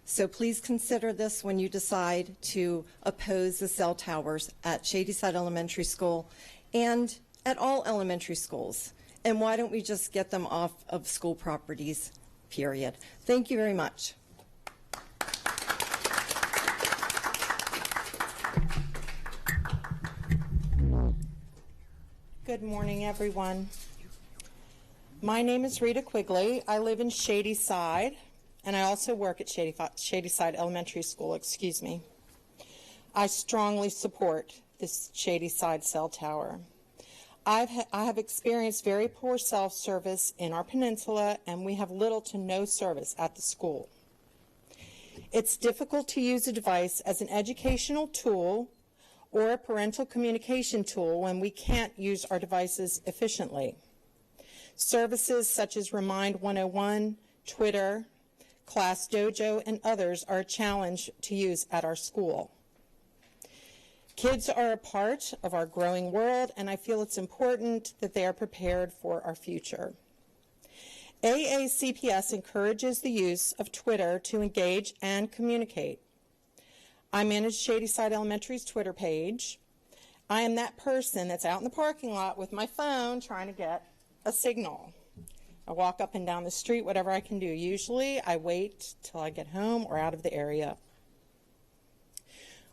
So please consider this when you decide to oppose the cell towers at Shadyside Elementary School and at all elementary schools. And why don't we just get them off of school properties, period. Thank you very much. Good morning, everyone. My name is Rita Quigley. I live in Shadyside. and I also work at Shadyside Elementary School, I strongly support this Shadyside cell tower. I have experienced very poor cell service in our peninsula, and we have little to no service at the school. It's difficult to use a device as an educational tool or a parental communication tool when we can't use our devices efficiently. Services such as Remind 101, Twitter, Class Dojo, and others are a challenge to use at our school. Kids are a part of our growing world, and I feel it's important that they are prepared for our future. AACPS encourages the use of Twitter to engage and communicate. I manage Shadyside Elementary's Twitter page. I am that person that's out in the parking lot with my phone trying to get a signal. I walk up and down the street, whatever I can do. Usually I wait till I get home or out of the area.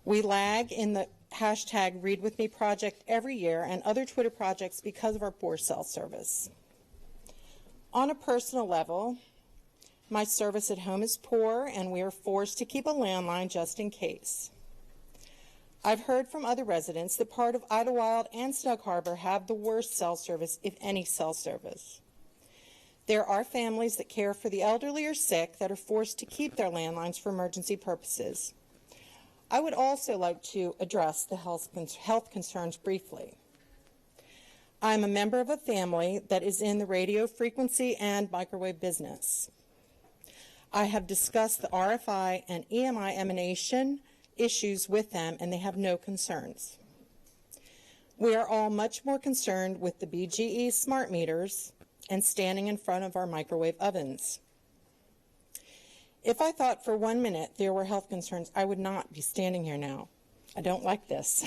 We lag in the hashtag Read With Me project every year and other Twitter projects because of our poor cell service. On a personal level, my service at home is poor, and we are forced to keep a landline just in case. I've heard from other residents that part of Idlewild and Snug Harbor have the worst cell service, if any cell service. There are families that care for the elderly or sick that are forced to keep their landlines for emergency purposes. I would also like to address the health concerns briefly. I'm a member of a family that is in the radio frequency and microwave business. I have discussed the RFI and EMI emanation issues with them, and they have no concerns. We are all much more concerned with the BGE smart meters and standing in front of our microwave ovens. If I thought for 1 minute there were health concerns, I would not be standing here now. I don't like this.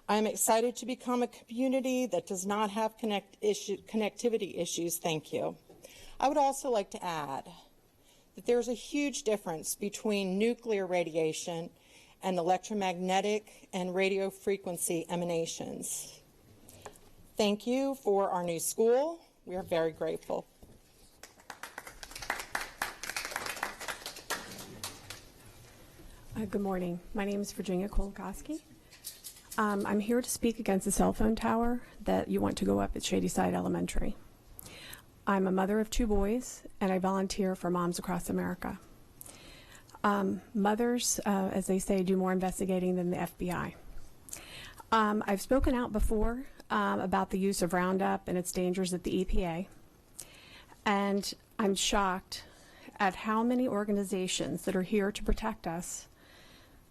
I am excited to become a community that does not have connectivity issues. Thank you. I would also like to add that there's a huge difference between nuclear radiation and electromagnetic and radio frequency emanations. Thank you for our new school. We are very grateful. Good morning. My name is Virginia Kolakowski. I'm here to speak against the cell phone tower that you want to go up at Shadyside Elementary. I'm a mother of 2 boys, and I volunteer for Moms Across America. Mothers, as they say, do more investigating than the FBI. I've spoken out before about the use of Roundup and its dangers at the EPA, and I'm shocked at how many organizations that are here to protect us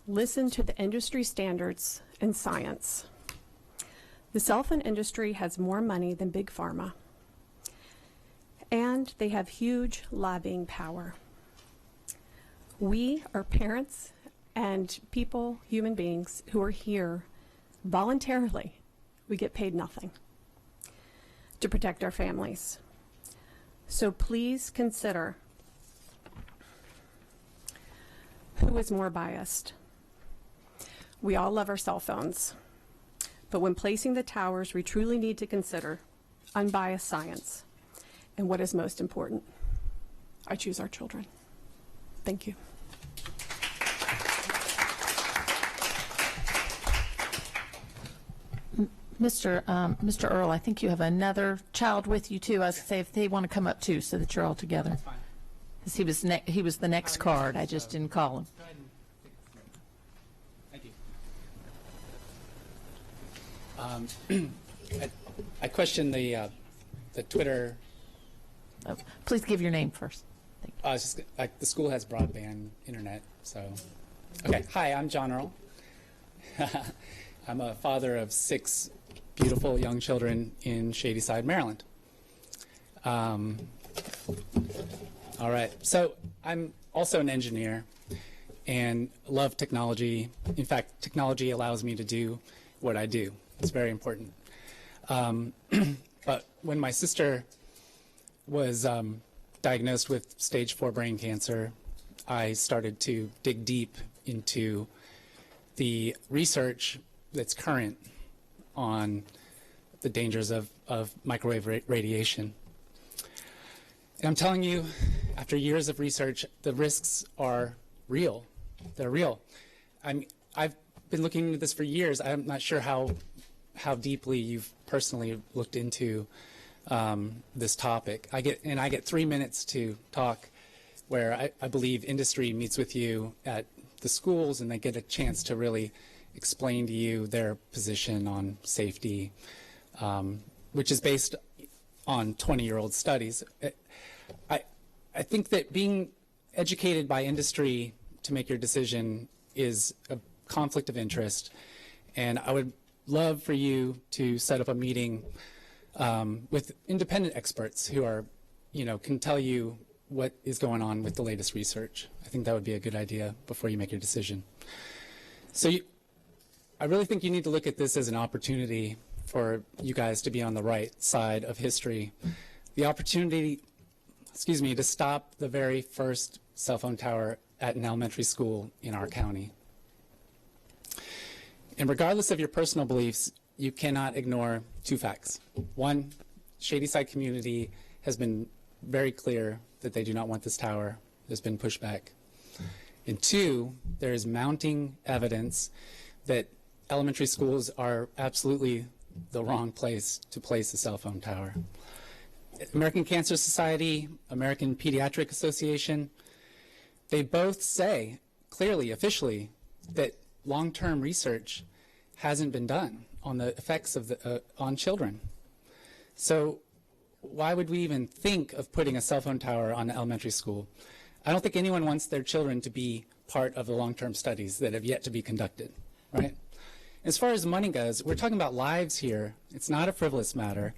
listen to the industry standards and science. The cell phone industry has more money than Big Pharma, and they have huge lobbying power. We are parents and people, human beings, who are here voluntarily. We get paid nothing to protect our families. So please consider who is more biased. We all love our cell phones, but when placing the towers, we truly need to consider unbiased science and what is most important. I choose our children. Thank you. Mr. Earl, I think you have another child with you too. I was going to say if they want to come up too, so that you're all together. That's fine. Because he was the next card. I just didn't call him. I question the Twitter. Oh, please give your name first. The school has broadband internet, so. Okay, hi, I'm John Earl. I'm a father of 6 beautiful young children in Shadyside, Maryland. All right, so I'm also an engineer and love technology. In fact, technology allows me to do what I do. It's very important. But when my sister was diagnosed with stage 4 brain cancer, I started to dig deep into the research that's current on the dangers of microwave radiation. And I'm telling you, after years of research, the risks are real. They're real. I've been looking into this for years. I'm not sure how deeply you've personally looked into this topic. I get 3 minutes to talk, where I believe industry meets with you at the schools and they get a chance to really explain to you their position on safety, which is based on 20-year-old studies. I think that being educated by industry to make your decision is a conflict of interest, and I would love for you to set up a meeting with independent experts who are, can tell you what is going on with the latest research. I think that would be a good idea before you make your decision. So I really think you need to look at this as an opportunity for you guys to be on the right side of history. The opportunity, to stop the very first cell phone tower at an elementary school in our county. And regardless of your personal beliefs, you cannot ignore two facts. One, Shadyside community has been very clear that they do not want this tower. There's been pushback. And two, there is mounting evidence that elementary schools are absolutely the wrong place to place a cell phone tower. American Cancer Society, American Pediatric Association, they both say clearly, officially, that long-term research hasn't been done on the effects of on children. So why would we even think of putting a cell phone tower on an elementary school? I don't think anyone wants their children to be part of the long-term studies that have yet to be conducted, right? As far as money goes, we're talking about lives here. It's not a frivolous matter.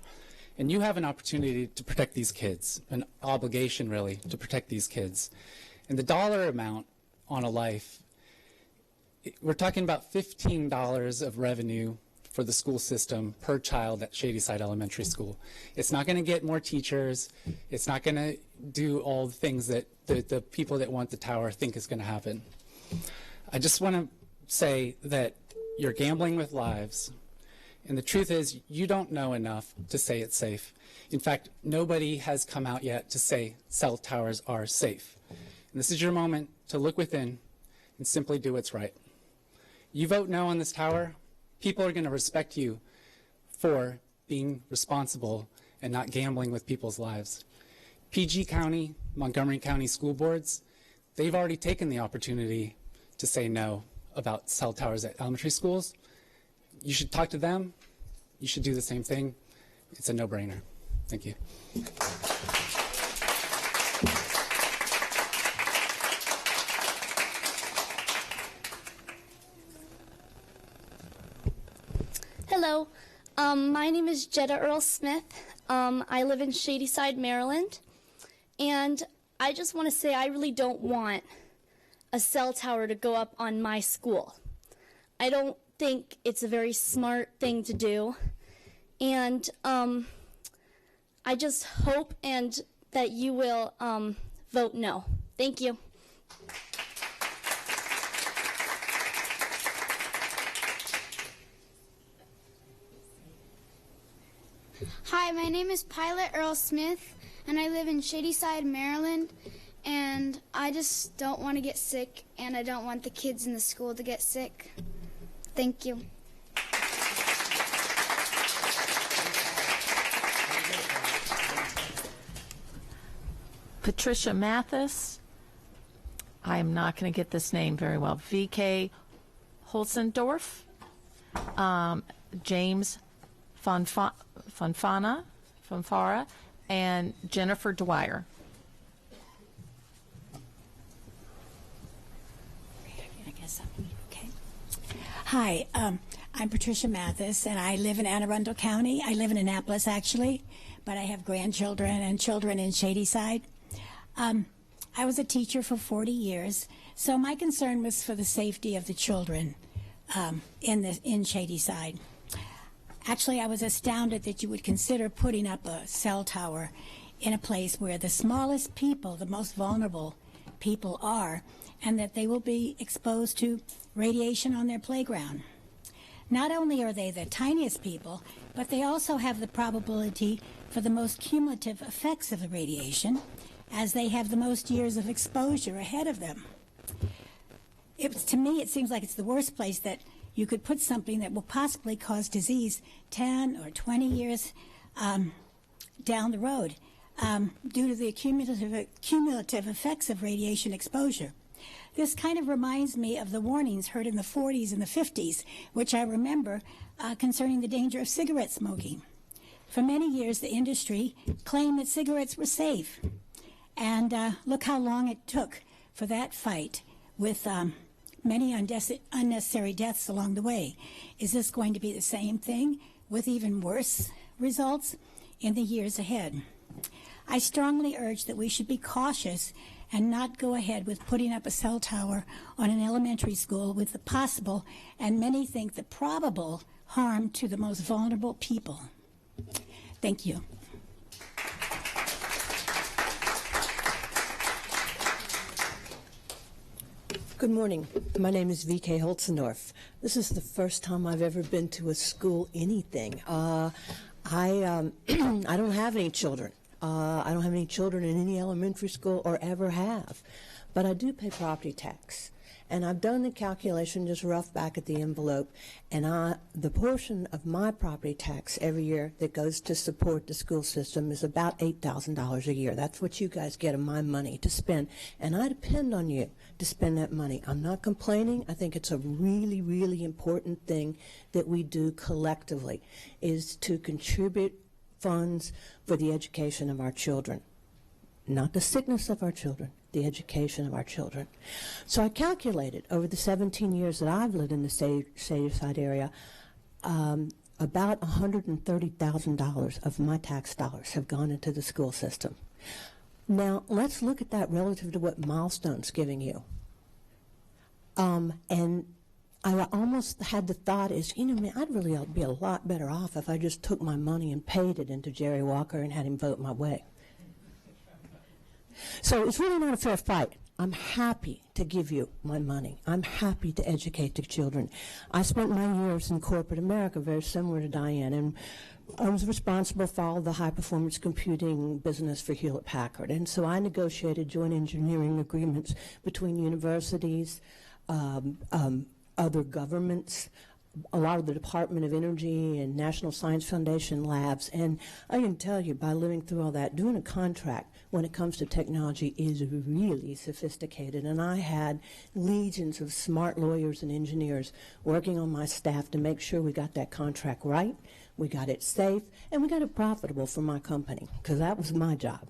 And you have an opportunity to protect these kids, an obligation really to protect these kids. And the dollar amount on a life, we're talking about $15 of revenue for the school system per child at Shadyside Elementary School. It's not going to get more teachers. It's not going to do all the things that the people that want the tower think is going to happen. I just want to say that you're gambling with lives. And the truth is, you don't know enough to say it's safe. In fact, nobody has come out yet to say cell towers are safe. And this is your moment to look within and simply do what's right. You vote no on this tower, people are going to respect you for being responsible and not gambling with people's lives. PG County, Montgomery County school boards, they've already taken the opportunity to say no about cell towers at elementary schools. You should talk to them. You should do the same thing. It's a no-brainer. Thank you. Hello. My name is Jetta Earl Smith. I live in Shadyside, Maryland. And I just want to say I really don't want a cell tower to go up on my school. I don't think it's a very smart thing to do, and I just hope that you will vote no. Thank you. Hi, my name is Pilot Earl Smith, and I live in Shadyside, Maryland, and I just don't want to get sick, and I don't want the kids in the school to get sick. Thank you. Patricia Mathis. I am not going to get this name very well. V.K. Holzendorf. James Fonfara, and Jennifer Dwyer. I guess okay. Hi, I'm Patricia Mathis, and I live in Anne Arundel County. I live in Annapolis, actually, but I have grandchildren and children in Shadyside. I was a teacher for 40 years, so my concern was for the safety of the children in Shadyside. Actually, I was astounded that you would consider putting up a cell tower in a place where the smallest people, the most vulnerable people are, and that they will be exposed to radiation on their playground. Not only are they the tiniest people, but they also have the probability for the most cumulative effects of the radiation, as they have the most years of exposure ahead of them. To me, it seems like it's the worst place that you could put something that will possibly cause disease 10 or 20 years down the road due to the cumulative effects of radiation exposure. This kind of reminds me of the warnings heard in the 40s and the 50s, which I remember concerning the danger of cigarette smoking. For many years, the industry claimed that cigarettes were safe. And look how long it took for that fight with many unnecessary deaths along the way. Is this going to be the same thing with even worse results in the years ahead? I strongly urge that we should be cautious and not go ahead with putting up a cell tower on an elementary school with the possible, and many think the probable, harm to the most vulnerable people. Thank you. Good morning. My name is V.K. Holzendorf. This is the first time I've ever been to a school anything. I don't have any children. I don't have any children in any elementary school or ever have, but I do pay property tax. And I've done the calculation just rough back at the envelope, and the portion of my property tax every year that goes to support the school system is about $8,000 a year. That's what you guys get of my money to spend, and I depend on you to spend that money. I'm not complaining. I think it's a really, really important thing that we do collectively, is to contribute funds for the education of our children. Not the sickness of our children, the education of our children. So I calculated over the 17 years that I've lived in the Shadyside area, about $130,000 of my tax dollars have gone into the school system. Now, let's look at that relative to what Milestone's giving you. And I almost had the thought is, man, I'd really be a lot better off if I just took my money and paid it into Jerry Walker and had him vote my way. So it's really not a fair fight. I'm happy to give you my money. I'm happy to educate the children. I spent my years in corporate America, very similar to Diane, and I was responsible for all the high-performance computing business for Hewlett-Packard. And so I negotiated joint engineering agreements between universities, other governments, a lot of the Department of Energy and National Science Foundation labs. And I can tell you, by living through all that, doing a contract when it comes to technology is really sophisticated. And I had legions of smart lawyers and engineers working on my staff to make sure we got that contract right, we got it safe, and we got it profitable for my company, because that was my job.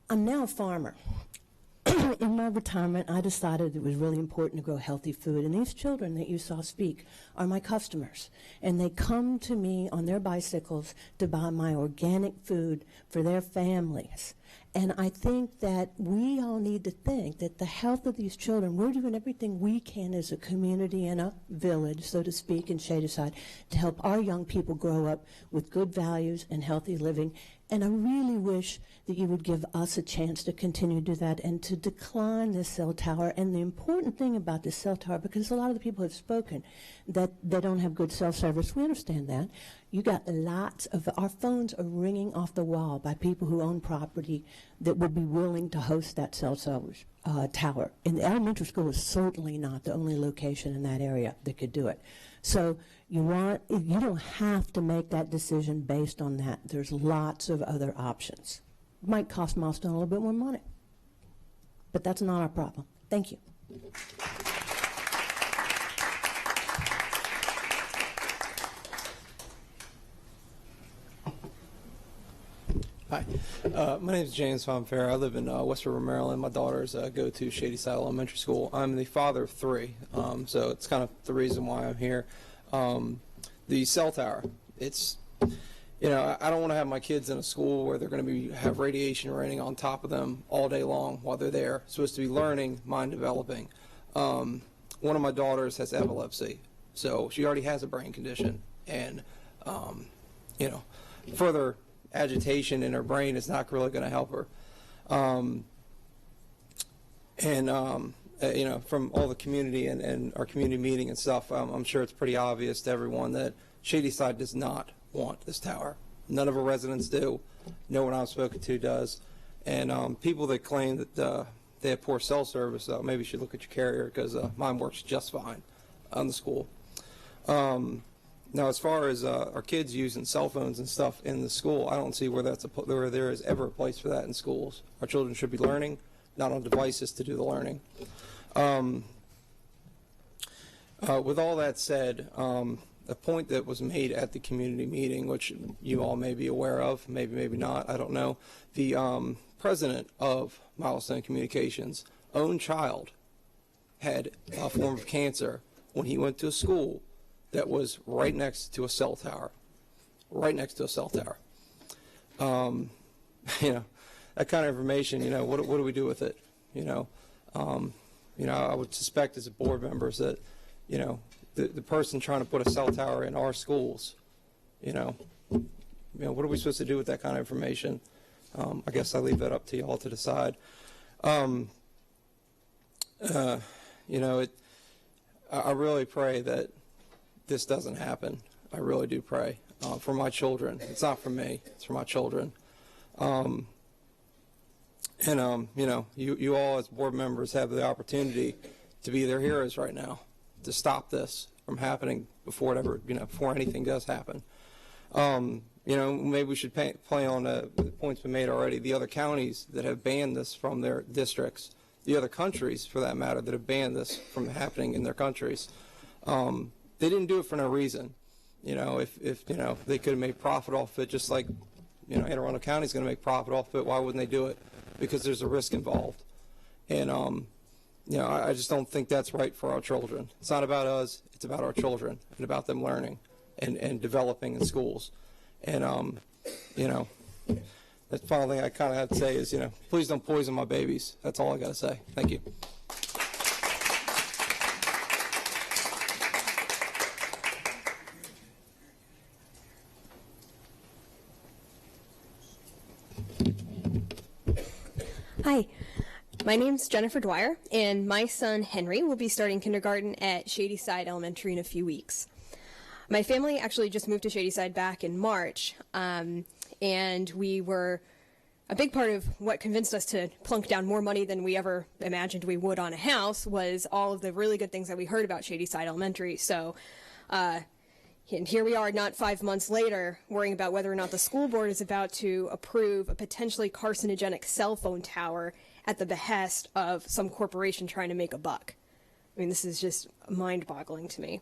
I'm now a farmer. In my retirement, I decided it was really important to grow healthy food, and these children that you saw speak are my customers, and they come to me on their bicycles to buy my organic food for their families. And I think that we all need to think that the health of these children, we're doing everything we can as a community and a village, so to speak, in Shadyside, to help our young people grow up with good values and healthy living. And I really wish that you would give us a chance to continue to do that and to decline this cell tower. And the important thing about this cell tower, because a lot of the people have spoken that they don't have good cell service, we understand that. You got lots of, our phones are ringing off the wall by people who own property that would be willing to host that cell service tower. And the elementary school is certainly not the only location in that area that could do it. So you don't have to make that decision based on that. There's lots of other options. It might cost Milestone a little bit more money, but that's not our problem. Thank you. Hi, my name is James Fonfair. I live in Westover, Maryland. My daughters go to Shadyside Elementary School. I'm the father of three, so it's kind of the reason why I'm here. The cell tower, it's, I don't want to have my kids in a school where they're going to have radiation raining on top of them all day long while they're there. Supposed to be learning, mind developing. One of my daughters has epilepsy, so she already has a brain condition, and further agitation in her brain is not really going to help her. you know, from all the community and our community meeting and stuff, I'm sure it's pretty obvious to everyone that Shadyside does not want this tower. None of our residents do. No one I've spoken to does. And people that claim that they have poor cell service, maybe you should look at your carrier, because mine works just fine on the school. Now, as far as our kids using cell phones and stuff in the school, I don't see where where there is ever a place for that in schools. Our children should be learning, not on devices to do the learning. With all that said, a point that was made at the community meeting, which you all may be aware of, maybe not, I don't know. The president of Milestone Communications' own child had a form of cancer when he went to a school that was right next to a cell tower. Right next to a cell tower. You know, that kind of information, you know, what do we do with it? You know, I would suspect as a board members that, you know, the person trying to put a cell tower in our schools, you know, what are we supposed to do with that kind of information? I guess I leave that up to you all to decide. You know, I really pray that this doesn't happen. I really do pray for my children. It's not for me. It's for my children. You know, you all as board members have the opportunity to be their heroes right now, to stop this from happening before it ever, you know, before anything does happen. You know, maybe we should play on the points we made already. The other counties that have banned this from their districts, the other countries, for that matter, that have banned this from happening in their countries. They didn't do it for no reason. You know, if you know, they could have made profit off it, just like, you know, Anne Arundel County is going to make profit off it. Why wouldn't they do it? Because there's a risk involved. And, you know, I just don't think that's right for our children. It's not about us. It's about our children and about them learning and developing in schools. And, you know, that's the final thing I kind of have to say is, you know, please don't poison my babies. That's all I got to say. Thank you. Hi, my name's Jennifer Dwyer, and my son Henry will be starting kindergarten at Shadyside Elementary in a few weeks. My family actually just moved to Shadyside back in March, and a big part of what convinced us to plunk down more money than we ever imagined we would on a house was all of the really good things that we heard about Shadyside Elementary. So, and here we are not 5 months later worrying about whether or not the school board is about to approve a potentially carcinogenic cell phone tower at the behest of some corporation trying to make a buck. I mean, this is just mind-boggling to me.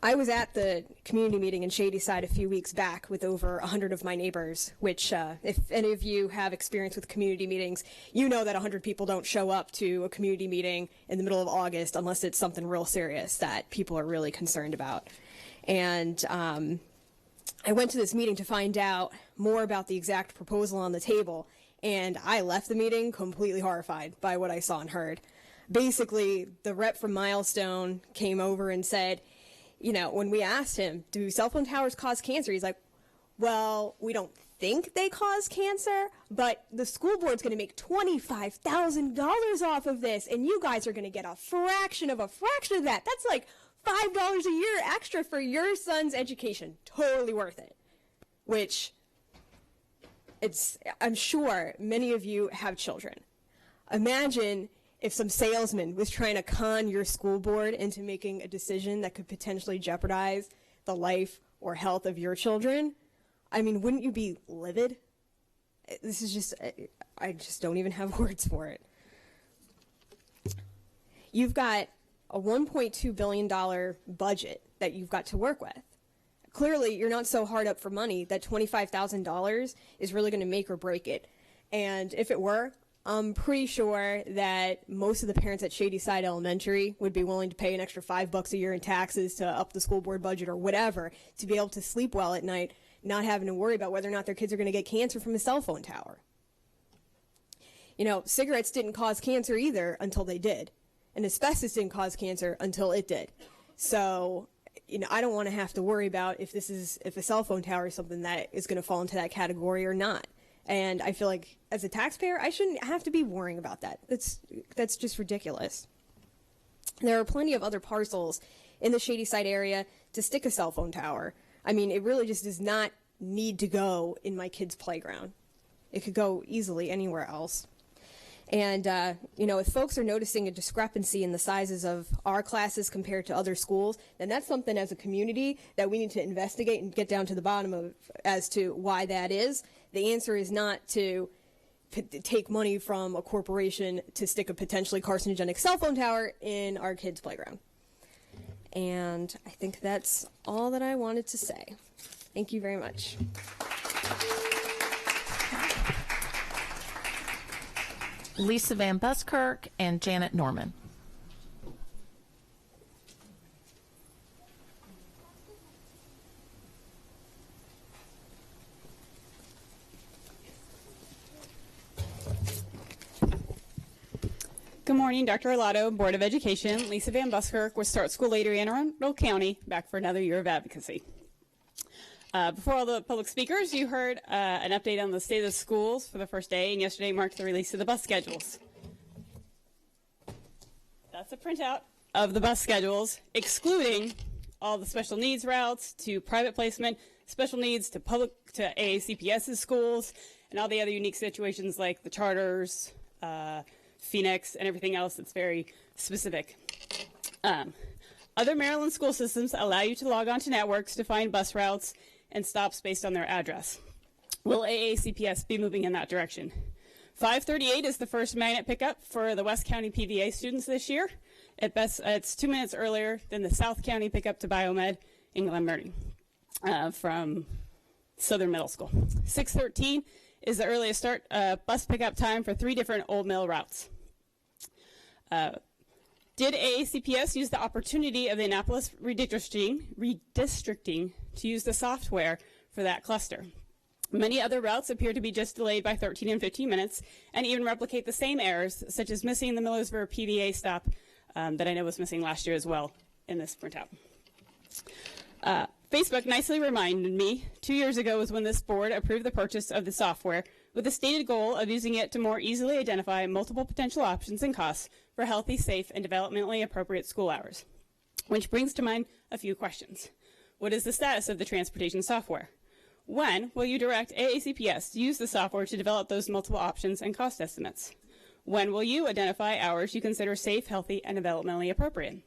I was at the community meeting in Shadyside a few weeks back with over 100 of my neighbors, which if any of you have experience with community meetings, you know that 100 people don't show up to a community meeting in the middle of August unless it's something real serious that people are really concerned about. And I went to this meeting to find out more about the exact proposal on the table, and I left the meeting completely horrified by what I saw and heard. Basically, the rep from Milestone came over and said, you know, when we asked him, do cell phone towers cause cancer? He's like, well, we don't think they cause cancer, but the school board's going to make $25,000 off of this, and you guys are going to get a fraction of that. That's like $5 a year extra for your son's education. Totally worth it. Which, I'm sure many of you have children. Imagine if some salesman was trying to con your school board into making a decision that could potentially jeopardize the life or health of your children. I mean, wouldn't you be livid? This is just, I just don't even have words for it. You've got a $1.2 billion budget that you've got to work with. Clearly, you're not so hard up for money that $25,000 is really going to make or break it. And if it were, I'm pretty sure that most of the parents at Shadyside Elementary would be willing to pay an extra $5 a year in taxes to up the school board budget or whatever to be able to sleep well at night, not having to worry about whether or not their kids are going to get cancer from a cell phone tower. You know, cigarettes didn't cause cancer either until they did. And asbestos didn't cause cancer until it did. So, you know, I don't want to have to worry about if a cell phone tower is something that is going to fall into that category or not. And I feel like as a taxpayer, I shouldn't have to be worrying about that. That's just ridiculous. There are plenty of other parcels in the Shadyside area to stick a cell phone tower. I mean, it really just does not need to go in my kid's playground. It could go easily anywhere else. And, if folks are noticing a discrepancy in the sizes of our classes compared to other schools, then that's something as a community that we need to investigate and get down to the bottom of as to why that is. The answer is not to take money from a corporation to stick a potentially carcinogenic cell phone tower in our kids' playground. And I think that's all that I wanted to say. Thank you very much. Lisa Van Buskirk and Janet Norman. Good morning, Dr. Arlotto, Board of Education. Lisa Van Buskirk with Start School Later, Anne Arundel County, back for another year of advocacy. Before all the public speakers, you heard an update on the state of the schools for the first day, and yesterday marked the release of the bus schedules. That's a printout of the bus schedules, excluding all the special needs routes to private placement, special needs to AACPS's schools, and all the other unique situations like the charters, Phoenix, and everything else that's very specific. Other Maryland school systems allow you to log on to networks to find bus routes and stops based on their address. Will AACPS be moving in that direction? 5:38 is the first magnet pickup for the West County PVA students this year. At best, it's 2 minutes earlier than the South County pickup to Biomed in Glen Burnie from Southern Middle School. 6:13 is the earliest start bus pickup time for 3 different Old Mill routes. Did AACPS use the opportunity of the Annapolis redistricting to use the software for that cluster? Many other routes appear to be just delayed by 13 and 15 minutes and even replicate the same errors, such as missing the Millersburg PVA stop that I know was missing last year as well in this printout. Facebook nicely reminded me 2 years ago was when this board approved the purchase of the software with the stated goal of using it to more easily identify multiple potential options and costs for healthy, safe, and developmentally appropriate school hours. Which brings to mind a few questions. What is the status of the transportation software? When will you direct AACPS to use the software to develop those multiple options and cost estimates? When will you identify hours you consider safe, healthy, and developmentally appropriate?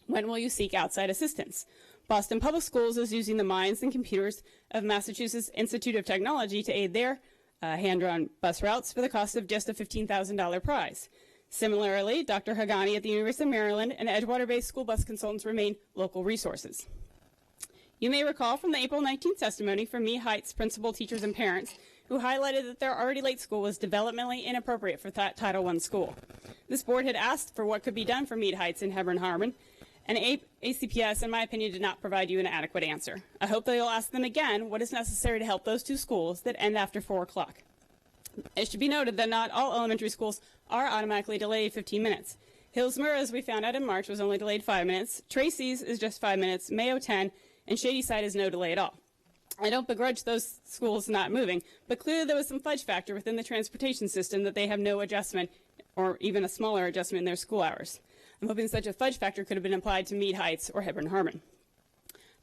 When will you seek outside assistance? Boston Public Schools is using the minds and computers of Massachusetts Institute of Technology to aid their hand-drawn bus routes for the cost of just a $15,000 prize. Similarly, Dr. Hagani at the University of Maryland and Edgewater-based school bus consultants remain local resources. You may recall from the April 19th testimony from Mead Heights principal, teachers, and parents who highlighted that their already late school was developmentally inappropriate for Title I school. This board had asked for what could be done for Mead Heights and Hebron Harmon, and ACPS, in my opinion, did not provide you an adequate answer. I hope that you'll ask them again what is necessary to help those 2 schools that end after 4 o'clock. It should be noted that not all elementary schools are automatically delayed 15 minutes. Hillsmer, as we found out in March, was only delayed 5 minutes. Tracy's is just 5 minutes, Mayo 10, and Shadyside is no delay at all. I don't begrudge those schools not moving, but clearly there was some fudge factor within the transportation system that they have no adjustment or even a smaller adjustment in their school hours. I'm hoping such a fudge factor could have been applied to Mead Heights or Hebron Harmon.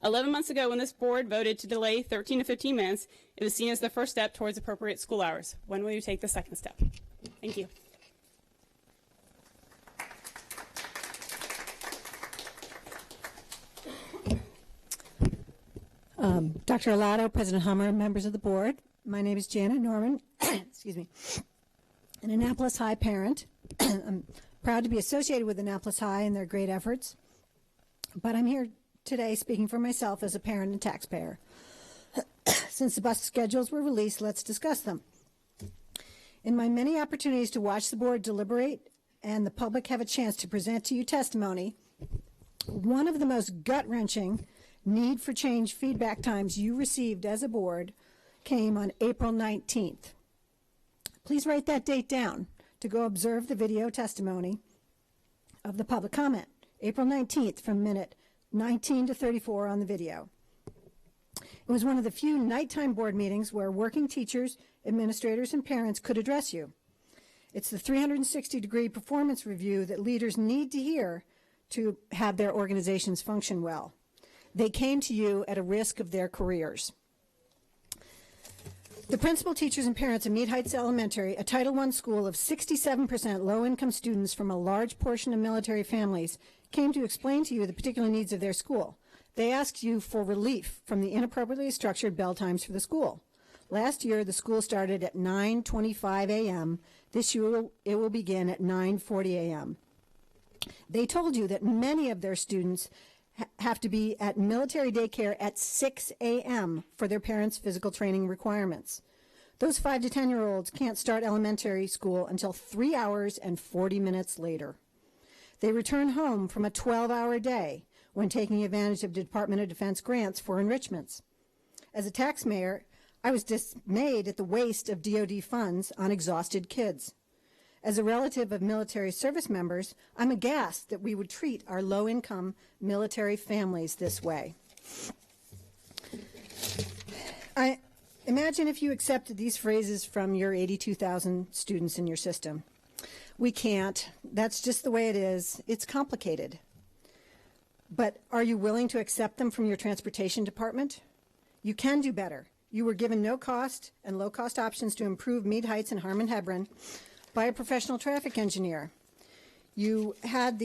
11 months ago, when this board voted to delay 13 to 15 minutes, it was seen as the first step towards appropriate school hours. When will you take the second step? Thank you. Dr. Arlotto, President Hummer, members of the board. My name is Janet Norman, excuse me, an Annapolis High parent. I'm proud to be associated with Annapolis High and their great efforts, but I'm here today speaking for myself as a parent and taxpayer. Since the bus schedules were released, let's discuss them. In my many opportunities to watch the board deliberate and the public have a chance to present to you testimony, one of the most gut-wrenching need for change feedback times you received as a board came on April 19th. Please write that date down to go observe the video testimony of the public comment. April 19th from minute 19 to 34 on the video. It was one of the few nighttime board meetings where working teachers, administrators, and parents could address you. It's the 360-degree performance review that leaders need to hear to have their organizations function well. They came to you at a risk of their careers. The principal, teachers, and parents of Mead Heights Elementary, a Title I school of 67% low-income students from a large portion of military families, came to explain to you the particular needs of their school. They asked you for relief from the inappropriately structured bell times for the school. Last year, the school started at 9:25 a.m. This year, it will begin at 9:40 a.m. They told you that many of their students have to be at military daycare at 6 a.m. for their parents' physical training requirements. Those 5 to 10-year-olds can't start elementary school until 3 hours and 40 minutes later. They return home from a 12-hour day when taking advantage of Department of Defense grants for enrichments. As a taxpayer, I was dismayed at the waste of DoD funds on exhausted kids. As a relative of military service members, I'm aghast that we would treat our low-income military families this way. I imagine if you accepted these phrases from your 82,000 students in your system. We can't. That's just the way it is. It's complicated. But are you willing to accept them from your transportation department? You can do better. You were given no-cost and low-cost options to improve Mead Heights and Harmon-Hebron by a professional traffic engineer. You had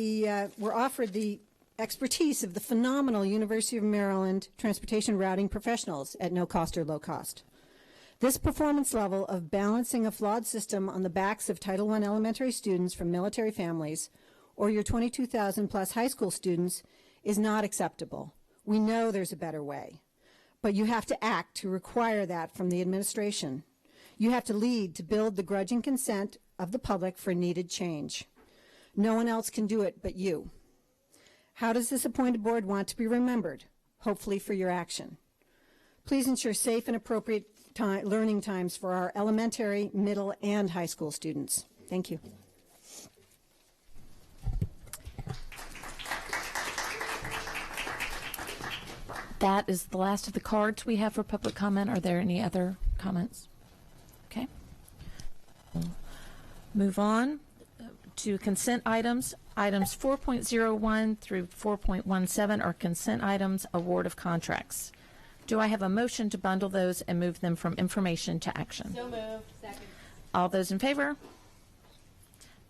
were offered the expertise of the phenomenal University of Maryland transportation routing professionals at no cost or low cost. This performance level of balancing a flawed system on the backs of Title I elementary students from military families or your 22,000 plus high school students is not acceptable. We know there's a better way, but you have to act to require that from the administration. You have to lead to build the grudging consent of the public for needed change. No one else can do it but you. How does this appointed board want to be remembered? Hopefully for your action. Please ensure safe and appropriate learning times for our elementary, middle, and high school students. Thank you. That is the last of the cards we have for public comment. Are there any other comments? Okay. Move on to consent items. Items 4.01 through 4.17 are consent items, award of contracts. Do I have a motion to bundle those and move them from information to action? So moved. Second. All those in favor?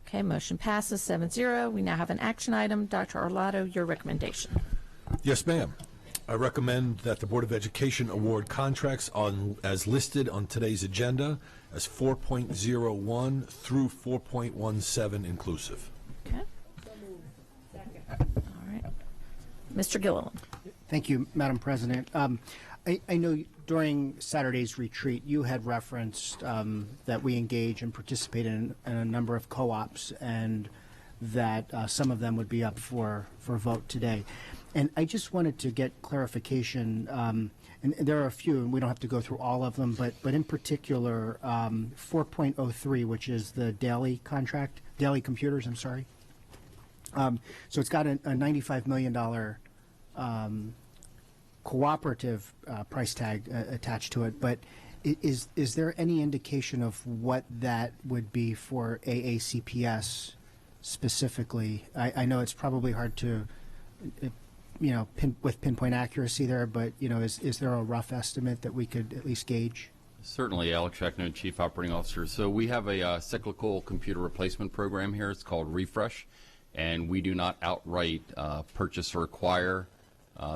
Okay, motion passes 7-0. We now have an action item. Dr. Arlotto, your recommendation. Yes, ma'am. I recommend that the Board of Education award contracts as listed on today's agenda as 4.01 through 4.17 inclusive. Okay. All right. Mr. Gilliland. Thank you, Madam President. I know during Saturday's retreat you had referenced that we engage and participate in a number of co-ops and that some of them would be up for vote today. And I just wanted to get clarification, and there are a few, and we don't have to go through all of them, but in particular 4.03, which is the daily contract, daily computers, I'm sorry. So it's got a $95 million cooperative price tag attached to it, but is there any indication of what that would be for AACPS specifically? I know it's probably hard to with pinpoint accuracy there, but is there a rough estimate that we could at least gauge? Certainly, Alex Shackno, Chief Operating Officer. So we have a cyclical computer replacement program here. It's called Refresh, and we do not outright purchase or acquire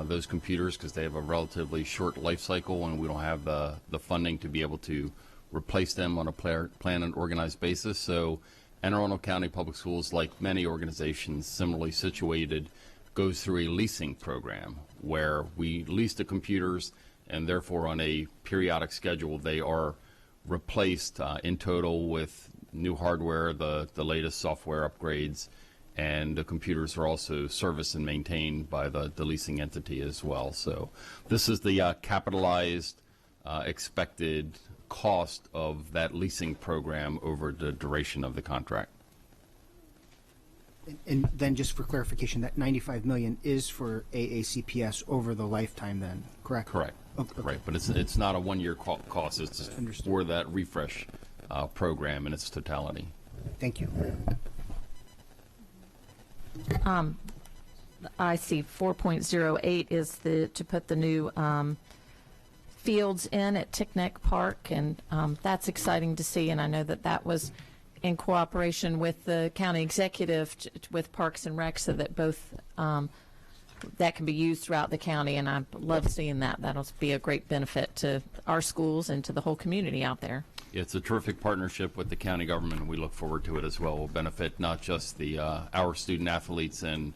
those computers because they have a relatively short life cycle, and we don't have the funding to be able to replace them on a planned and organized basis. So Anne Arundel County Public Schools, like many organizations similarly situated, goes through a leasing program where we lease the computers, and therefore on a periodic schedule they are replaced in total with new hardware, the latest software upgrades, and the computers are also serviced and maintained by the leasing entity as well. So this is the capitalized expected cost of that leasing program over the duration of the contract. And then just for clarification, that $95 million is for AACPS over the lifetime then, correct? Correct. Okay. Right, but it's not a one-year cost. It's for that refresh program in its totality. Thank you. I see 4.08 is to put the new fields in at Tickneck Park, and that's exciting to see. And I know that was in cooperation with the county executive with Parks and Rec, so that both that can be used throughout the county. And I love seeing that. That'll be a great benefit to our schools and to the whole community out there. It's a terrific partnership with the county government, and we look forward to it as well. It will benefit not just the our student athletes and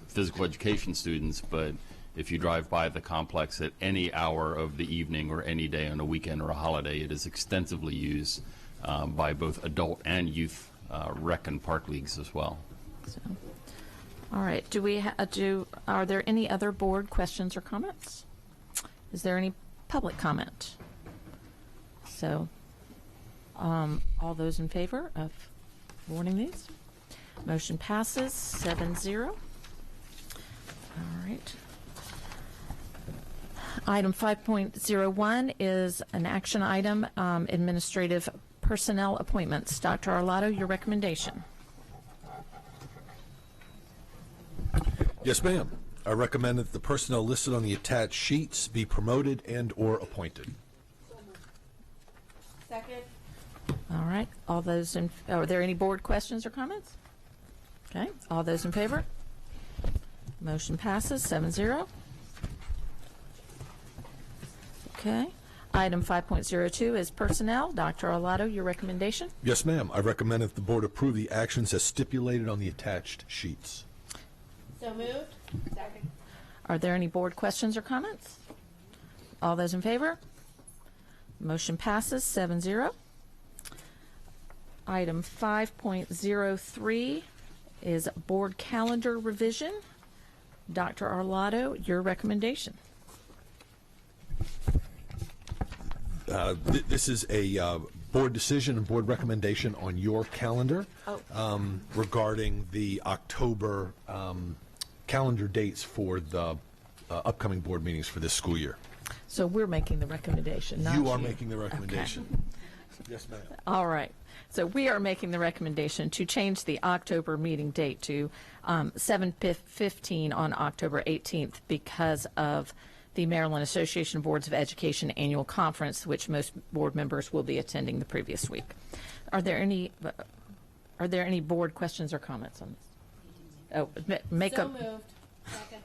physical education students, but if you drive by the complex at any hour of the evening or any day on a weekend or a holiday, it is extensively used by both adult and youth rec and park leagues as well. So, all right. Are there any other board questions or comments? Is there any public comment? So, all those in favor of warning these? Motion passes 7-0. All right. Item 5.01 is an action item, administrative personnel appointments. Dr. Arlotto, your recommendation. Yes, ma'am. I recommend that the personnel listed on the attached sheets be promoted and or appointed. Second. All right. All those are there any board questions or comments? Okay. All those in favor? Motion passes 7-0. Okay. Item 5.02 is personnel. Dr. Arlotto, your recommendation? Yes, ma'am. I recommend that the board approve the actions as stipulated on the attached sheets. So moved. Second. Are there any board questions or comments? All those in favor? Motion passes 7-0. Item 5.03 is board calendar revision. Dr. Arlotto, your recommendation. This is a board decision and board recommendation on your calendar regarding the October calendar dates for the upcoming board meetings for this school year. So we're making the recommendation, not you. You are making the recommendation. Okay. Yes, ma'am. All right. So we are making the recommendation to change the October meeting date to 7/15 on October 18th because of the Maryland Association of Boards of Education annual conference, which most board members will be attending the previous week. Are there any board questions or comments on this? Oh, make so moved. Second.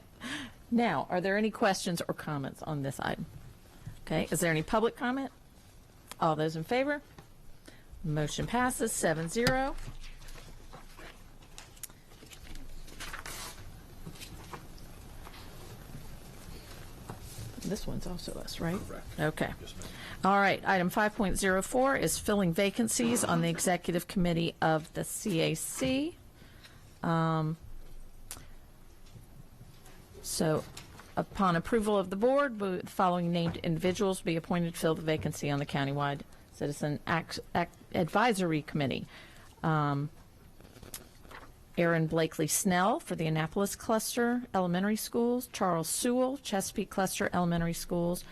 Now, are there any questions or comments on this item? Okay. Is there any public comment? All those in favor? Motion passes 7-0. This one's also us, right? Correct. Okay. Yes, all right. Item 5.04 is filling vacancies on the executive committee of the CAC. So, upon approval of the board, the following named individuals be appointed to fill the vacancy on the countywide Citizen Advisory Committee. Aaron Blakely Snell for the Annapolis Cluster Elementary Schools, Charles Sewell, Chesapeake Cluster Elementary Schools,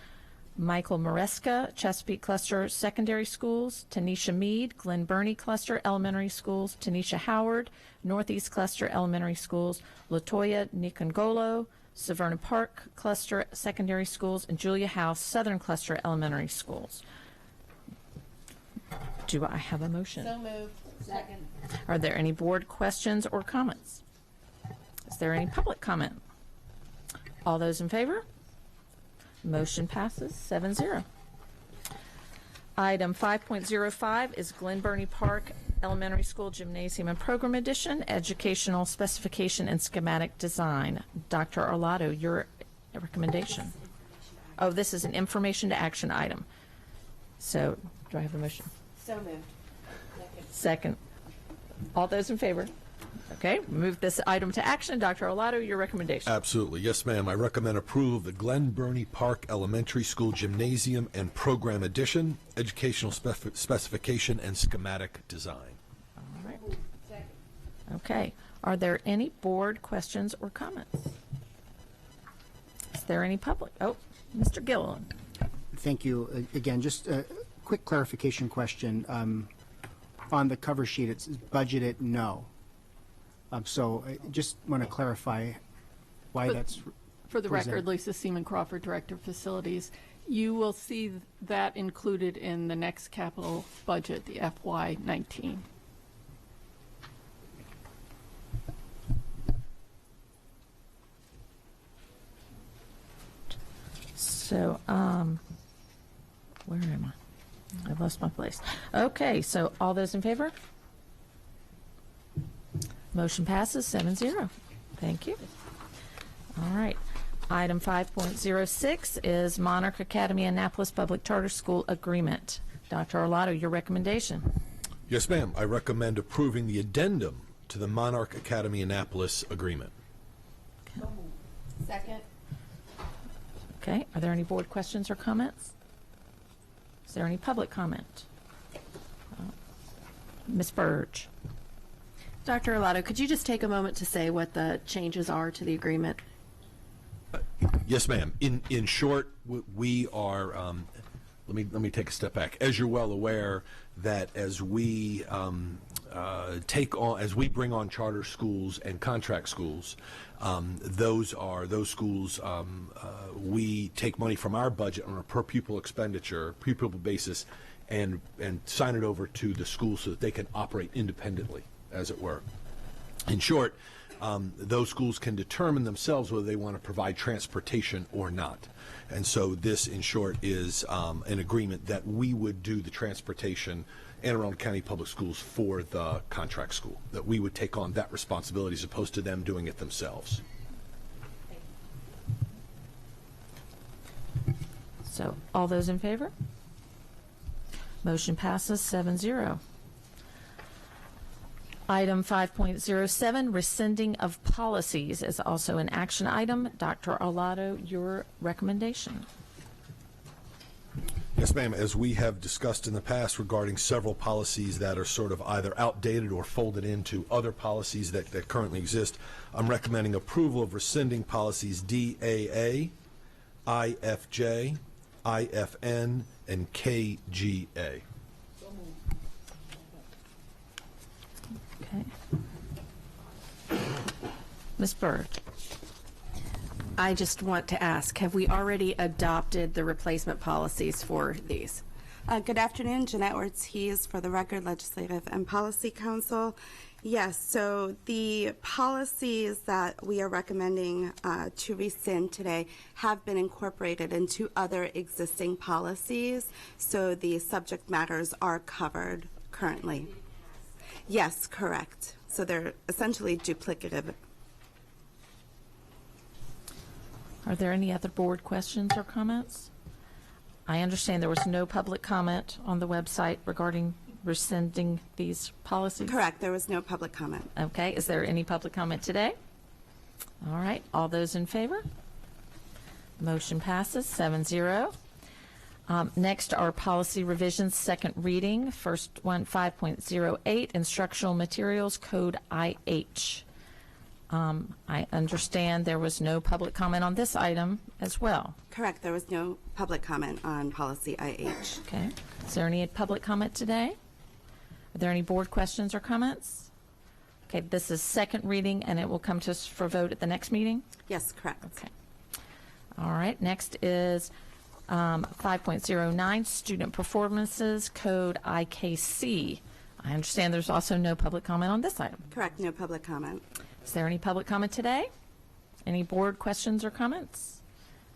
Michael Maresca, Chesapeake Cluster Secondary Schools, Tanisha Mead, Glen Burnie Cluster Elementary Schools, Tanisha Howard, Northeast Cluster Elementary Schools, Latoya Nikongolo, Severna Park Cluster Secondary Schools, and Julia House Southern Cluster Elementary Schools. Do I have a motion? So moved. Second. Are there any board questions or comments? Is there any public comment? All those in favor? Motion passes 7-0. Item 5.05 is Glen Burnie Park Elementary School Gymnasium and Program Edition, Educational Specification and Schematic Design. Dr. Arlotto, your recommendation. Oh, this is an information to action item. So, do I have a motion? So moved. Second. All those in favor? Okay, move this item to action. Dr. Arlotto, your recommendation. Absolutely. Yes, ma'am. I recommend approval of the Glen Burnie Park Elementary School Gymnasium and Program Edition, Educational Specification and Schematic Design. All right. Second. Okay. Are there any board questions or comments? Is there any public? Oh, Mr. Gilliland. Thank you. Again, just a quick clarification question. On the cover sheet, it's budgeted no. So I just want to clarify why But that's For the presented. record, Lisa Seaman Crawford, Director of Facilities. You will see that included in the next capital budget, the FY19. So, where am I? I lost my place. Okay, so all those in favor? Motion passes 7-0. Thank you. All right. Item 5.06 is Monarch Academy Annapolis Public Charter School Agreement. Dr. Arlotto, your recommendation. Yes, ma'am. I recommend approving the addendum to the Monarch Academy Annapolis agreement. Second. Okay. Are there any board questions or comments? Is there any public comment? Ms. Burge. Dr. Arlotto, could you just take a moment to say what the changes are to the agreement? Yes, ma'am. In short, we are. Let me take a step back. As you're well aware, that as we bring on charter schools and contract schools, those schools. We take money from our budget on a per pupil basis, and sign it over to the school so that they can operate independently, as it were. In short, those schools can determine themselves whether they want to provide transportation or not. And so this, in short, is an agreement that we would do the transportation Anne Arundel County Public Schools for the contract school, that we would take on that responsibility as opposed to them doing it themselves. So all those in favor? Motion passes 7-0. Item 5.07, rescinding of policies, is also an action item. Dr. Arlotto, your recommendation. Yes, ma'am. As we have discussed in the past regarding several policies that are sort of either outdated or folded into other policies that currently exist, I'm recommending approval of rescinding policies DAA, IFJ, IFN, and KGA. Okay. Ms. Bird. I just want to ask, have we already adopted the replacement policies for these? Good afternoon, Jeanette Ortiz for the Record Legislative and Policy Council. Yes, so the policies that we are recommending to rescind today have been incorporated into other existing policies, so the subject matters are covered currently. Yes, correct. So they're essentially duplicative. Are there any other board questions or comments? I understand there was no public comment on the website regarding rescinding these policies? Correct. There was no public comment. Okay. Is there any public comment today? All right. All those in favor? Motion passes 7-0. Next are policy revisions, second reading. First one, 5.08, Instructional Materials Code IH. I understand there was no public comment on this item as well. Correct. There was no public comment on policy IH. Okay. Is there any public comment today? Are there any board questions or comments? Okay, this is second reading, and it will come to us for vote at the next meeting? Yes, correct. Okay. All right. Next is 5.09, Student Performances Code IKC. I understand there's also no public comment on this item. Correct. No public comment. Is there any public comment today? Any board questions or comments?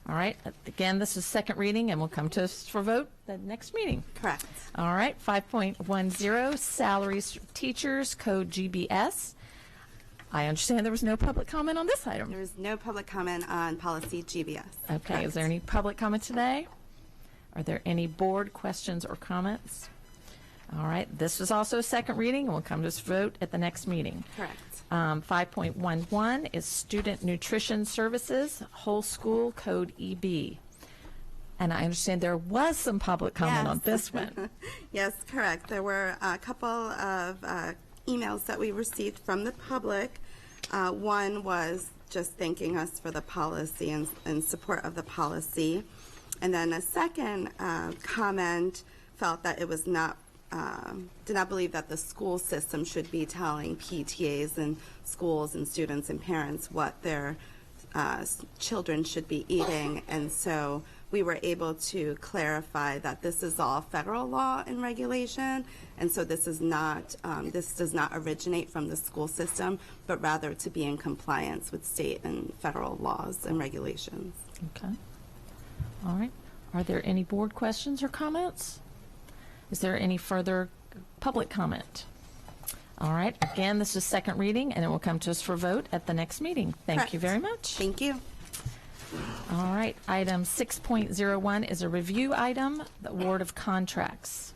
All right. Again, this is second reading, and will come to us for vote the next meeting. Correct. All right. 5.10, Salaries for Teachers Code GBS. I understand there was no public comment on this item. There is no public comment on policy GBS. Okay. Correct. Is there any public comment today? Are there any board questions or comments? All right. This is also a second reading, and will come to us for vote at the next meeting. Correct. 5.11 is Student Nutrition Services, Whole School Code EB. And I understand there was some public comment on this one. Yes, correct. There were a couple of emails that we received from the public. One was just thanking us for the policy and support of the policy. And then a second comment felt that it was not that the school system should be telling PTAs and schools and students and parents what their children should be eating. And so we were able to clarify that this is all federal law and regulation, and so this is not, this does not originate from the school system, but rather to be in compliance with state and federal laws and regulations. Okay. All right. Are there any board questions or comments? Is there any further public comment? All right. Again, this is second reading, and it will come to us for vote at the next meeting. Thank you very much. Thank you. All right. Item 6.01 is a review item, the award of contracts.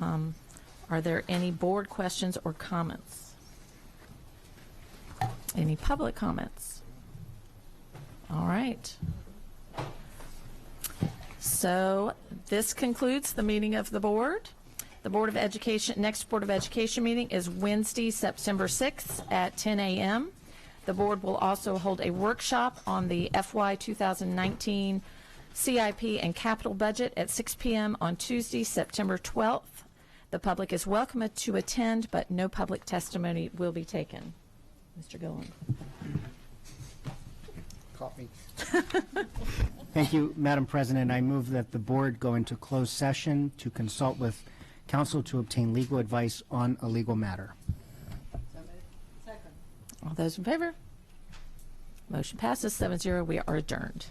Are there any board questions or comments? Any public comments? All right. So this concludes the meeting of the board. The Board of Education, next Board of Education meeting is Wednesday, September 6th at 10 a.m. The board will also hold a workshop on the FY 2019 CIP and capital budget at 6 p.m. on Tuesday, September 12th. The public is welcome to attend, but no public testimony will be taken. Mr. Gillen. Caught me. Thank you, Madam President. I move that the board go into closed session to consult with counsel to obtain legal advice on a legal matter. All those in favor? Motion passes 7-0. We are adjourned.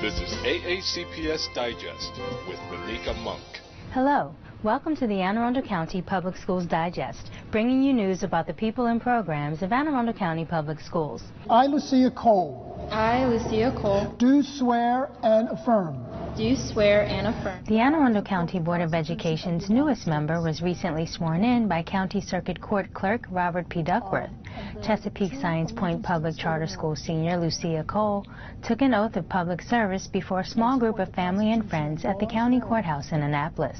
This is AACPS Digest with Monica Monk. Hello. Welcome to the Anne Arundel County Public Schools Digest, bringing you news about the people and programs of Anne Arundel County Public Schools. I, Lucia Cole. I, Lucia Cole. Do swear and affirm. Do swear and affirm. The Anne Arundel County Board of Education's newest member was recently sworn in by County Circuit Court Clerk Robert P. Duckworth. Chesapeake Science Point Public Charter School senior Lucia Cole took an oath of public service before a small group of family and friends at the county courthouse in Annapolis.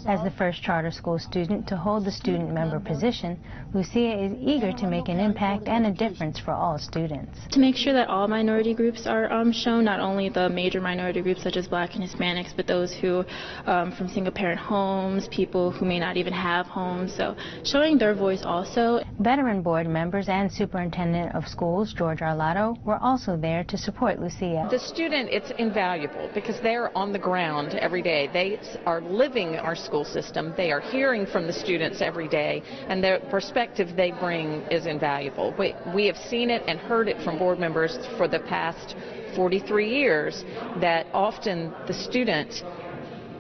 As the first charter school student to hold the student member position, Lucia is eager to make an impact and a difference for all students. To make sure that all minority groups are shown, not only the major minority groups such as Black and Hispanics, but those who from single-parent homes, people who may not even have homes, so showing their voice also. Veteran board members and superintendent of schools, George Arlotto, were also there to support Lucia. The student, it's invaluable because they're on the ground every day. They are living our school system. They are hearing from the students every day, and the perspective they bring is invaluable. We have seen it and heard it from board members for the past 43 years that often the student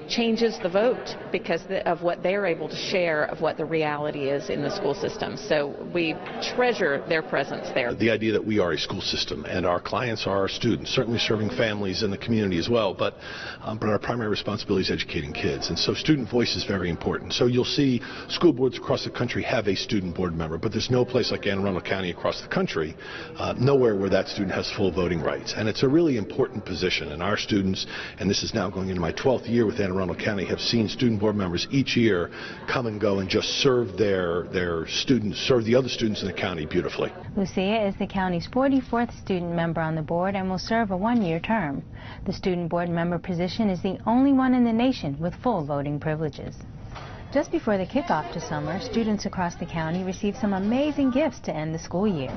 changes the vote because of what they're able to share of what the reality is in the school system. So we treasure their presence there. The idea that we are a school system and our clients are our students, certainly serving families in the community as well, but our primary responsibility is educating kids. And so student voice is very important. So you'll see school boards across the country have a student board member, but there's no place like Anne Arundel County across the country, nowhere where that student has full voting rights. And it's a really important position. And our students, and this is now going into my 12th year with Anne Arundel County, have seen student board members each year come and go and just serve their students, serve the other students in the county beautifully. Lucia is the county's 44th student member on the board and will serve a one-year term. The student board member position is the only one in the nation with full voting privileges. Just before the kickoff to summer, students across the county received some amazing gifts to end the school year.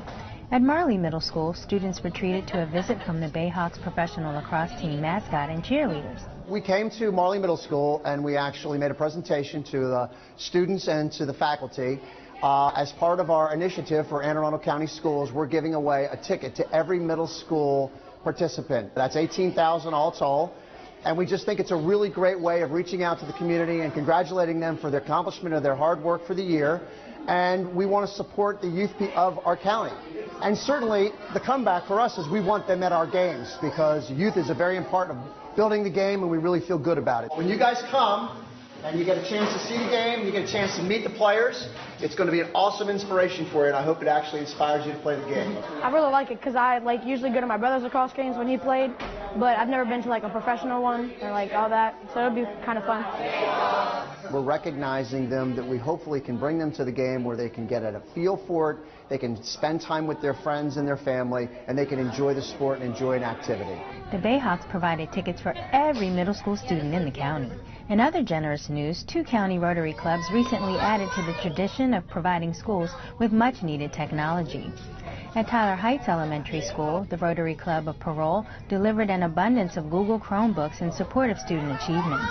At Marley Middle School, students were treated to a visit from the Bayhawks professional lacrosse team mascot and cheerleaders. We came to Marley Middle School and we actually made a presentation to the students and to the faculty. As part of our initiative for Anne Arundel County Schools, we're giving away a ticket to every middle school participant. That's $18,000 all told. And we just think it's a really great way of reaching out to the community and congratulating them for the accomplishment of their hard work for the year. And we want to support the youth of our county. And certainly the comeback for us is we want them at our games because youth is a very important part of building the game and we really feel good about it. When you guys come and you get a chance to see the game, you get a chance to meet the players, it's going to be an awesome inspiration for you, and I hope it actually inspires you to play the game. I really like it because I usually go to my brother's lacrosse games when he played, but I've never been to a professional one or all that, so it'll be kind of fun. We're recognizing them that we hopefully can bring them to the game where they can get a feel for it, they can spend time with their friends and their family, and they can enjoy the sport and enjoy an activity. The Bayhawks provided tickets for every middle school student in the county. In other generous news, 2 county Rotary clubs recently added to the tradition of providing schools with much-needed technology. At Tyler Heights Elementary School, the Rotary Club of Parole delivered an abundance of Google Chromebooks in support of student achievement.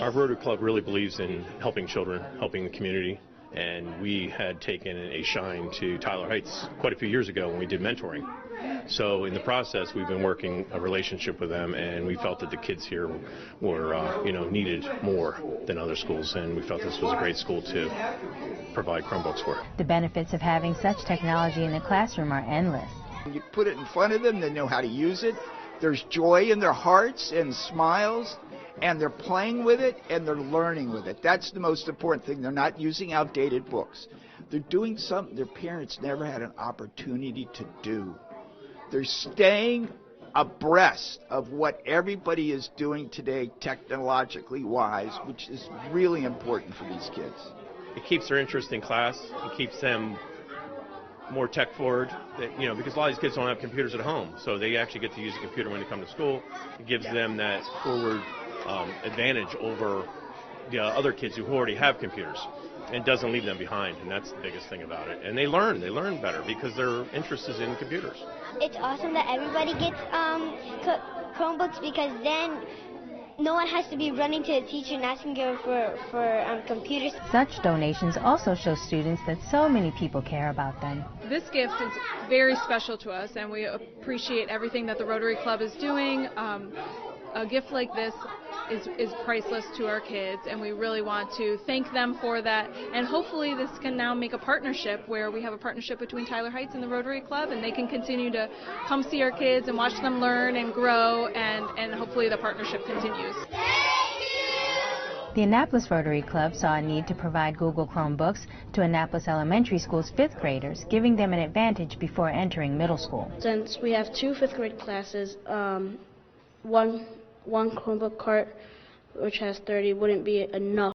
Our Rotary Club really believes in helping children, helping the community, and we had taken a shine to Tyler Heights quite a few years ago when we did mentoring. So in the process, we've been working a relationship with them, and we felt that the kids here were, needed more than other schools, and we felt this was a great school to provide Chromebooks for. The benefits of having such technology in the classroom are endless. When you put it in front of them, they know how to use it. There's joy in their hearts and smiles, and they're playing with it, and they're learning with it. That's the most important thing. They're not using outdated books. They're doing something their parents never had an opportunity to do. They're staying abreast of what everybody is doing today technologically wise, which is really important for these kids. It keeps their interest in class. It keeps them more tech forward, because a lot of these kids don't have computers at home, so they actually get to use a computer when they come to school. It gives them that forward advantage over the other kids who already have computers, and doesn't leave them behind, and that's the biggest thing about it. And they learn better because their interest is in computers. It's awesome that everybody gets Chromebooks because then no one has to be running to the teacher and asking her for computers. Such donations also show students that so many people care about them. This gift is very special to us, and we appreciate everything that the Rotary Club is doing. A gift like this is priceless to our kids, and we really want to thank them for that. And hopefully this can now make a partnership where we have a partnership between Tyler Heights and the Rotary Club, and they can continue to come see our kids and watch them learn and grow, and hopefully the partnership continues. The The Annapolis Rotary Club saw a need to provide Google Chromebooks to Annapolis Elementary School's 5th graders, giving them an advantage before entering middle school. Since we have 2 5th grade classes, one Chromebook cart, which has 30, wouldn't be enough